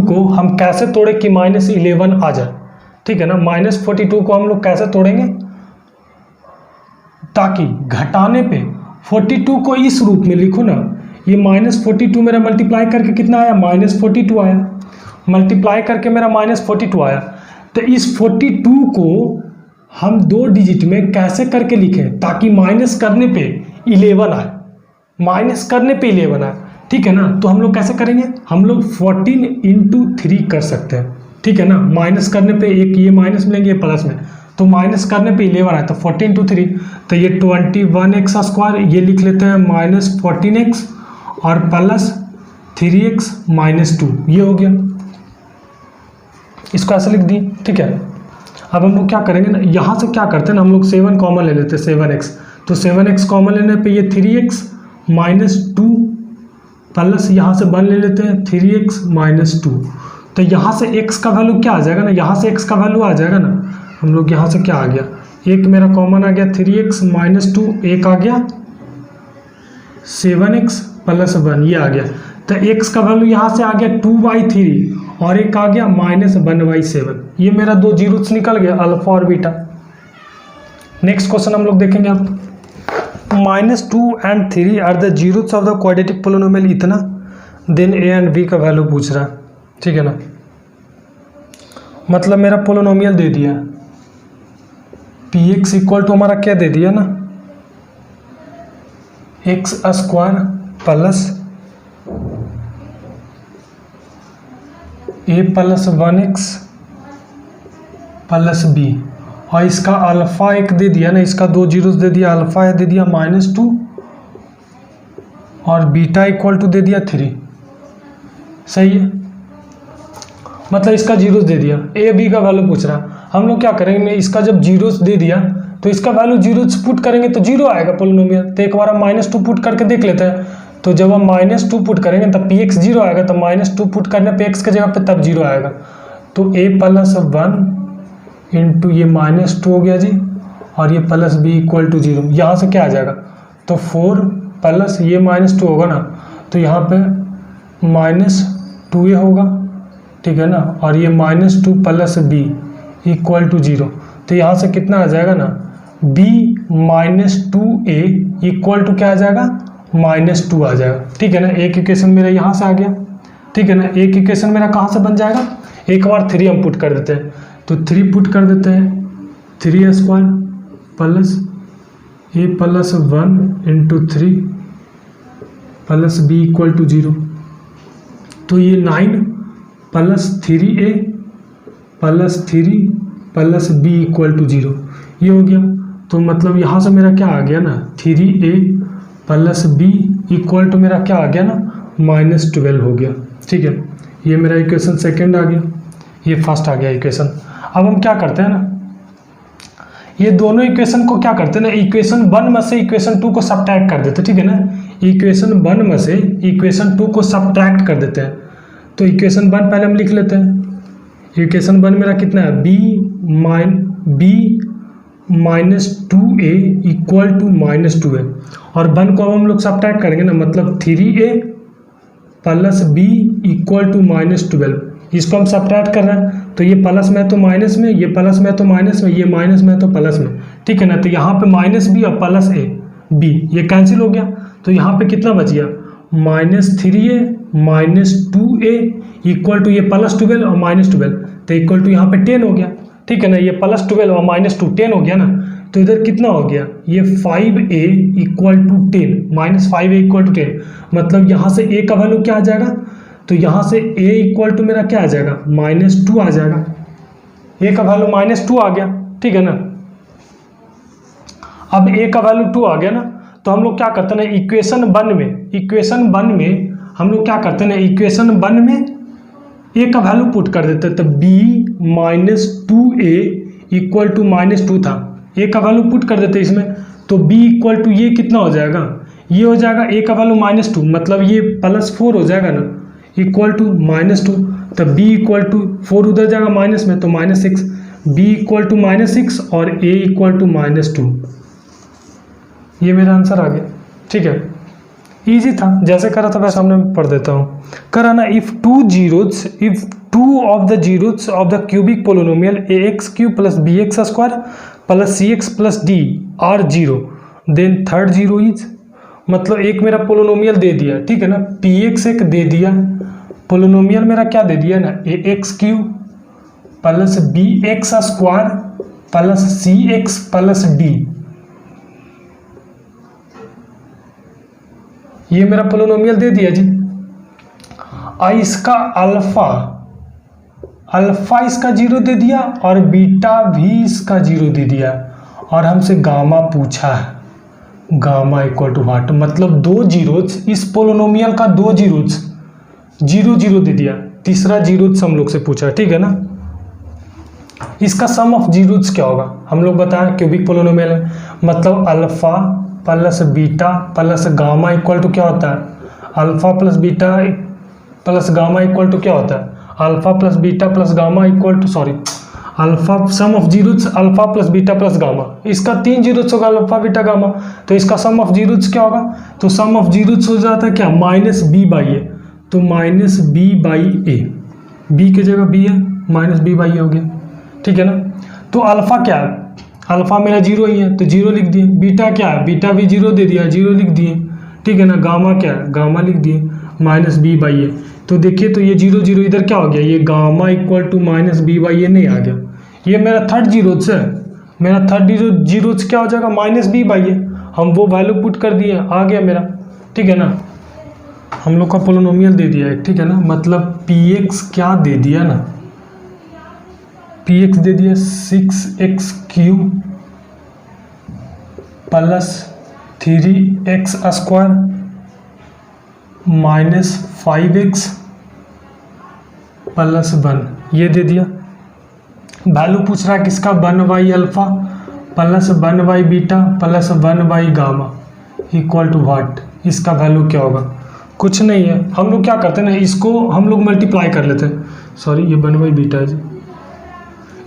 को हम कैसे तोड़े कि -11 आ जाए, ठीक है ना। -42 को हम लोग कैसे तोड़ेंगे, ताकि घटाने पे 42 को इस रूप में लिखो ना, ये -42 मेरा मल्टीप्लाई करके कितना आया, -42 आया, मल्टीप्लाई करके मेरा -42 आया। तो इस 42 को हम 2 डिजिट में कैसे करके लिखें, ताकि माइनस करने पे 11 आए, माइनस करने पे 11 आए, ठीक है ना। तो हम लोग कैसे करेंगे, हम लोग 14 × 3 कर सकते हैं, ठीक है ना। माइनस करने पे एक ये माइनस मिलेंगे, ये प्लस में, तो माइनस करने पे 11 आए, तो 14 × 3, तो ये 21x², ये लिख लेते हैं -14x और प्लस 3x -2, ये हो गया। इसको ऐसे लिख दी, ठीक है। अब हम लोग क्या करेंगे ना, यहाँ से क्या करते हैं ना, हम लोग 7 कॉमन ले लेते हैं, 7x, तो 7x कॉमन लेने पे ये 3x -2 प्लस यहाँ से 1 ले लेते हैं 3x -2। तो यहाँ से x का वैल्यू क्या आ जाएगा ना, यहाँ से x का वैल्यू आ जाएगा ना, हम लोग यहाँ से क्या आ गया, एक मेरा कॉमन आ गया 3x -2, एक आ गया 7x + 1, ये आ गया। तो x का वैल्यू यहाँ से आ गया 2/3 और एक आ गया -1/7, ये मेरा 2 जीरोस निकल गया, अल्फा और बीटा। नेक्स्ट क्वेश्चन हम लोग देखेंगे अब, -2 and 3 are the zeros of the quadratic polynomial इतना, देन a and b का वैल्यू पूछ रहा है, ठीक है ना। मतलब मेरा पोलिनोमियल दे दिया px = हमारा क्या दे दिया ना, x² plus a + 1x plus b, और इसका अल्फ़ा एक दे दिया ना, इसका 2 जीरोस दे दिया, अल्फ़ा दे दिया -2 और बीटा = दे दिया 3, सही है। मतलब इसका जीरोस दे दिया, ए बी का वैल्यू पूछ रहा। हम लोग क्या करेंगे, इसका जब जीरोस दे दिया तो इसका वैल्यू जीरोस पुट करेंगे तो 0 आएगा पोलिनोमियल। तो एक बार हम -2 पुट करके देख लेते हैं। तो जब हम -2 पुट करेंगे तब px 0 आएगा, तो -2 पुट करने पे x के जगह पे तब 0 आएगा। तो a + 1 × ये -2 हो गया जी, और ये प्लस b = 0, यहाँ से क्या आ जाएगा, तो 4 प्लस ये -2 होगा ना, तो यहाँ पे -2a होगा, ठीक है ना, और ये -2 प्लस b = 0। तो यहाँ से कितना आ जाएगा ना, b -2a = क्या आ जाएगा, -2 आ जाएगा, ठीक है ना। एक इक्वेशन मेरा यहाँ से आ गया, ठीक है ना। एक इक्वेशन मेरा कहाँ से बन जाएगा, एक बार 3 हम पुट कर देते हैं, तो 3 पुट कर देते हैं, 3a² plus a + 1 × 3 plus b = 0। तो ये 9 plus 3a plus 3 plus b = 0, ये हो गया। तो मतलब यहाँ से मेरा क्या आ गया ना, 3a प्लस b = मेरा क्या आ गया ना, -12 हो गया, ठीक है। ये मेरा इक्वेशन सेकंड आ गया, ये फर्स्ट आ गया इक्वेशन। अब हम क्या करते हैं ना, ये दोनों इक्वेशन को क्या करते हैं ना, इक्वेशन 1 में से इक्वेशन 2 को सब्ट्रैक्ट कर देते हैं, ठीक है ना। इक्वेशन 1 में से इक्वेशन 2 को सब्ट्रैक्ट कर देते हैं। तो इक्वेशन 1 पहले हम लिख लेते हैं। इक्वेशन 1 मेरा कितना है, b -2a = -2a, और 1 को अब हम लोग सब्ट्रैक्ट करेंगे ना, मतलब 3a plus B equal to -12। इसको हम सब्ट्रैक्ट कर रहे हैं, तो ये प्लस में तो माइनस में, ये प्लस में तो माइनस में, ये माइनस में तो प्लस में, ठीक है ना। तो यहाँ पे माइनस बी और प्लस ए बी ये कैंसिल हो गया, तो यहाँ पे कितना बच गया, -3a -2a इक्वल टू ये +12 और -12, तो इक्वल टू यहाँ पे 10 हो गया, ठीक है ना। ये +12 और -2 10 हो गया ना, तो इधर कितना हो गया, ये 5a equal to 10 -5a equal to 10, मतलब यहाँ से a का वैल्यू क्या आ जाएगा, तो यहाँ से a इक्वल टू मेरा क्या आ जाएगा, -2 आ जाएगा, a का वैल्यू -2 आ गया, ठीक है ना। अब a का वैल्यू 2 आ गया ना, तो हम लोग क्या करते हैं ना, इक्वेशन 1 में हम लोग क्या करते हैं ना, इक्वेशन 1 में a का वैल्यू पुट कर देते हैं, तो b -2a इक्वल टू -2 था, a का वैल्यू पुट कर देते इसमें, तो b इक्वल टू ये कितना हो जाएगा, ये हो जाएगा a का वैल्यू -2, मतलब ये +4 हो जाएगा ना, इक्वल टू -2, तो b इक्वल टू 4 उधर जाएगा माइनस में, तो -6, b इक्वल टू -6 और a इक्वल टू -2, ये मेरा आंसर आ गया, ठीक है। इजी था, जैसे करा था वैसे हमने पढ़ देता हूँ। करा ना, if two of the zeros of the cubic polynomial ax³ + bx² + cx + d are 0, then third zero is, मतलब एक मेरा पोलिनोमियल दे दिया, ठीक है ना, px एक दे दिया, पोलिनोमियल मेरा क्या दे दिया ना, ax³ + bx² + cx + d, ये मेरा पोलिनोमियल दे दिया जी। इसका अल्फा इसका 0 दे दिया और बीटा भी इसका 0 दे दिया, और हमसे गामा पूछा है, गामा इक्वल टू वाट, मतलब 2 जीरोस, इस पोलिनोमियल का 2 जीरोस 0 0 दे दिया, तीसरा जीरोस हम लोग से पूछा, ठीक है ना। इसका सम ऑफ जीरोस क्या होगा, हम लोग बताएं, क्यूबिक पोलिनोमियल है, मतलब alpha plus beta plus gamma equal to क्या होता है, alpha plus beta plus gamma equal to क्या होता है, alpha plus beta plus gamma equal to, sorry, alpha sum of zeros alpha plus beta plus gamma, इसका 3 zeros होगा, alpha beta gamma, तो इसका सम ऑफ जीरोस क्या होगा, तो सम ऑफ जीरोस हो जाता है क्या, -b/a, तो -b/a, b की जगह b है, -b/a हो गया, ठीक है ना। तो अल्फा क्या है, अल्फा मेरा 0 ही है, तो 0 लिख दिए, बीटा क्या है, बीटा भी 0 दे दिया, 0 लिख दिए, ठीक है ना। गामा क्या है, गामा लिख दिए, -b/a, तो देखिए, तो ये 0 0 इधर क्या हो गया, ये गामा इक्वल टू -b/a नहीं आ गया, ये मेरा थर्ड जीरोस है, मेरा थर्ड जीरोस क्या हो जाएगा, -b/a, हम वो वैल्यू पुट कर दिए, आ गया मेरा, ठीक है ना। हम लोग का पोलिनोमियल दे दिया है, ठीक है ना, मतलब px क्या दे दिया ना, px दे दिया 6x³ + 3x² - 5x + 1, ये दे दिया। वैल्यू पूछ रहा है किसका, 1/अल्फा + 1/बीटा + 1/गामा इक्वल टू वाट, इसका वैल्यू क्या होगा, कुछ नहीं है, हम लोग क्या करते हैं ना, इसको हम लोग मल्टीप्लाई कर लेते हैं, सॉरी ये 1/बीटा है जी,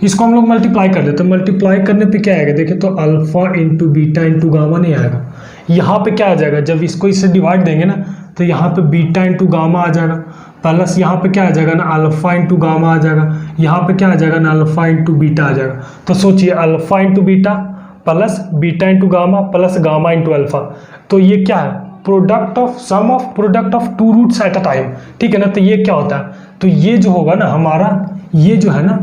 इसको हम लोग मल्टीप्लाई कर लेते हैं, मल्टीप्लाई करने पे क्या आएगा, देखिए, तो alpha into beta into gamma नहीं आएगा, यहाँ पे क्या आ जाएगा, जब इसको इससे डिवाइड देंगे ना, तो यहाँ पे बीटा इंटू गामा आ जाएगा, प्लस यहाँ पे क्या आ जाएगा ना, अल्फा इंटू गामा आ जाएगा, यहाँ पे क्या आ जाएगा ना, अल्फा इंटू बीटा आ जाएगा। तो सोचिए, alpha into beta plus beta into gamma plus gamma into alpha, तो ये क्या है, sum of product of 2 roots at a time, ठीक है ना। तो ये क्या होता है, तो ये जो होगा ना हमारा, ये जो है ना,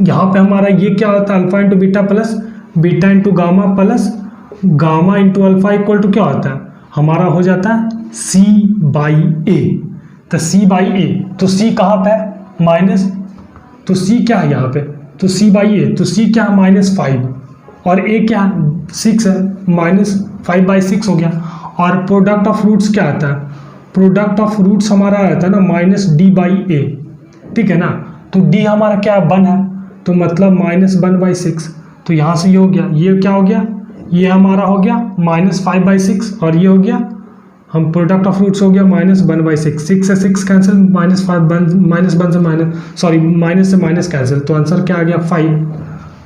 यहाँ पे हमारा ये क्या होता है, alpha into beta plus beta into gamma plus gamma into alpha equal to क्या होता है, हमारा हो जाता है c/a, तो c/a, तो c कहाँ पे है, माइनस, तो c क्या है यहाँ पे, तो c/a, तो c क्या है, -5, और a क्या है, 6 है, -5/6 हो गया, और प्रोडक्ट ऑफ रूट्स क्या आता है, प्रोडक्ट ऑफ रूट्स हमारा आता है ना -d/a, ठीक है ना, तो d हमारा क्या है, 1 है, तो मतलब -1/6, तो यहाँ से ये हो गया, ये क्या हो गया, ये हमारा हो गया -5/6, और ये हो गया, हम प्रोडक्ट ऑफ रूट्स हो गया -1/6, 6 से 6 कैंसिल, -1 से माइनस से माइनस कैंसिल, तो आंसर क्या आ गया,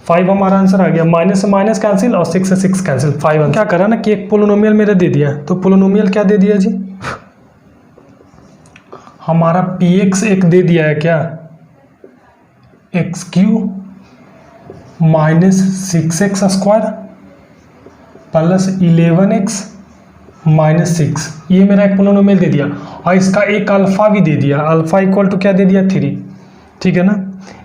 5 हमारा आंसर आ गया, माइनस से माइनस कैंसिल और 6 से 6 कैंसिल, 5। क्या करा ना कि एक पोलिनोमियल मेरे दे दिया, तो पोलिनोमियल क्या दे दिया जी, हमारा पी एक्स एक दे दिया है क्या, x Q minus 6x square plus 11x minus 6, ये मेरा एक पोलिनोमियल दे दिया, और इसका एक अल्फा भी दे दिया, अल्फा इक्वल टू क्या दे दिया 3, ठीक है ना।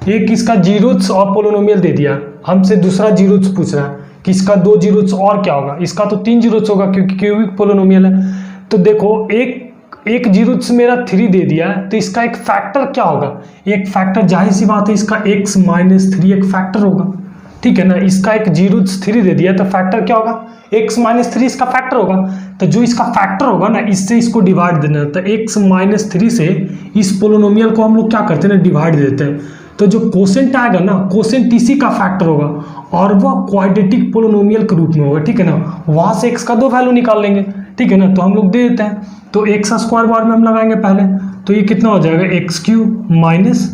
एक इसका जीरोथ्स और पोलिनोमियल दे दिया, हमसे दूसरा जीरोथ्स पूछ रहा है कि इसका 2 जीरोथ्स और क्या होगा, इसका तो 3 जीरोथ्स होगा क्योंकि क्यूबिक पोलिनोमियल है। तो देखो एक जीरोथ्स मेरा 3 दे दिया है, तो इसका एक फैक्टर क्या होगा, एक फैक्टर जाहिर सी बात है इसका x माइनस 3 एक फैक्टर होगा, ठीक है ना। इसका एक जीरोथ्स 3 दे दिया तो फैक्टर क्या होगा, x माइनस 3 इसका फैक्टर होगा। तो जो इसका फैक्टर होगा ना, इससे इसको डिवाइड देना, तो x माइनस 3 से इस पोलिनोमियल को हम लोग क्या करते हैं ना, डिवाइड देते हैं। तो जो कोसेंट आएगा ना, कोसेंट इसी का फैक्टर होगा और वह क्वाड्रेटिक पोलिनोमियल के रूप में होगा, ठीक है ना। वहां से x का 2 वैल्यू निकाल लेंगे, ठीक है ना। तो हम लोग दे देते हैं, तो x स्क्वायर बार में हम लगाएंगे पहले, तो ये कितना हो जाएगा, x Q minus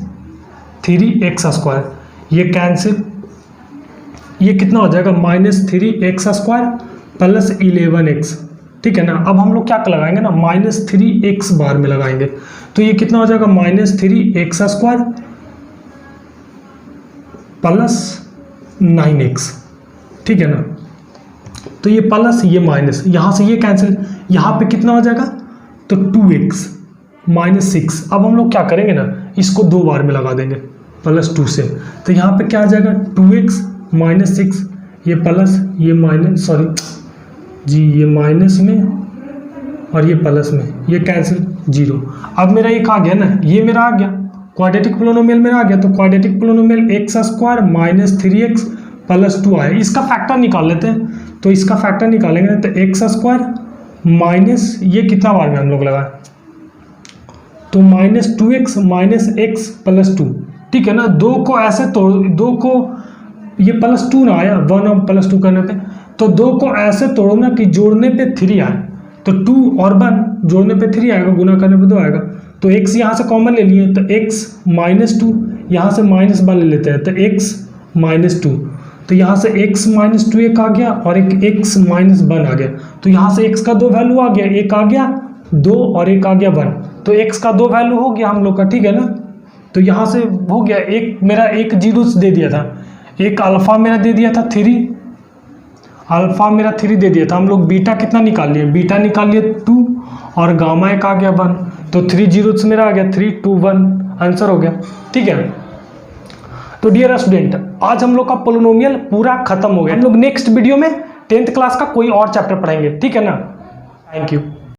3x square, ये कैंसिल, ये कितना हो जाएगा minus 3x square plus 11x, ठीक है ना। अब हम लोग क्या लगाएंगे ना, माइनस 3x बार में लगाएंगे, तो ये कितना हो जाएगा minus 3x square plus 9x, ठीक है ना। तो ये प्लस ये माइनस, यहाँ से ये कैंसिल, यहाँ पे कितना हो जाएगा, तो 2x माइनस 6। अब हम लोग क्या करेंगे ना, इसको 2 बार में लगा देंगे प्लस 2 से, तो यहाँ पे क्या आ जाएगा 2x माइनस 6, ये प्लस ये माइनस, सॉरी जी, ये माइनस में और ये प्लस में, ये कैंसिल 0। अब मेरा एक आ गया ना, ये मेरा आ गया क्वाड्रेटिक पोलिनोमियल मेरा आ गया, तो quadratic polynomial x square minus 3x plus 2 आया। इसका फैक्टर निकाल लेते हैं, तो इसका फैक्टर निकालेंगे तो x स्क्वायर माइनस ये कितना बार में हम लोग लगाए, तो minus 2x minus x plus 2, ठीक है ना। 2 को ऐसे तोड़, 2 को ये प्लस 2 ना आया, 1 और प्लस 2 करने पे, तो 2 को ऐसे तोड़ो ना कि जोड़ने पे 3 आए, तो 2 और 1 जोड़ने पे 3 आएगा, गुना करने पे 2 आएगा। तो x यहाँ से कॉमन ले लिए, तो x माइनस 2, यहाँ से माइनस 1 ले लेते हैं, तो x माइनस 2, तो यहाँ से x माइनस 2 एक आ गया और एक x माइनस 1 आ गया। तो यहाँ से x का 2 वैल्यू आ गया, एक आ गया 2 और एक आ गया 1, तो x का 2 वैल्यू हो गया हम लोग का, ठीक है ना। तो यहाँ से हो गया, एक मेरा एक जीरोस दे दिया था, एक अल्फा मेरा दे दिया था 3, अल्फा मेरा 3 दे दिया था, हम लोग बीटा कितना निकाल लिए, बीटा निकाल लिए 2 और गामा एक आ गया 1, तो 3 जीरोस मेरा आ गया 3 2 1, आंसर हो गया, ठीक है। तो डियर स्टूडेंट, आज हम लोग का पोलिनोमियल पूरा खत्म हो गया। हम लोग नेक्स्ट वीडियो में 10th क्लास का कोई और चैप्टर पढ़ेंगे, ठीक है ना। Thank you.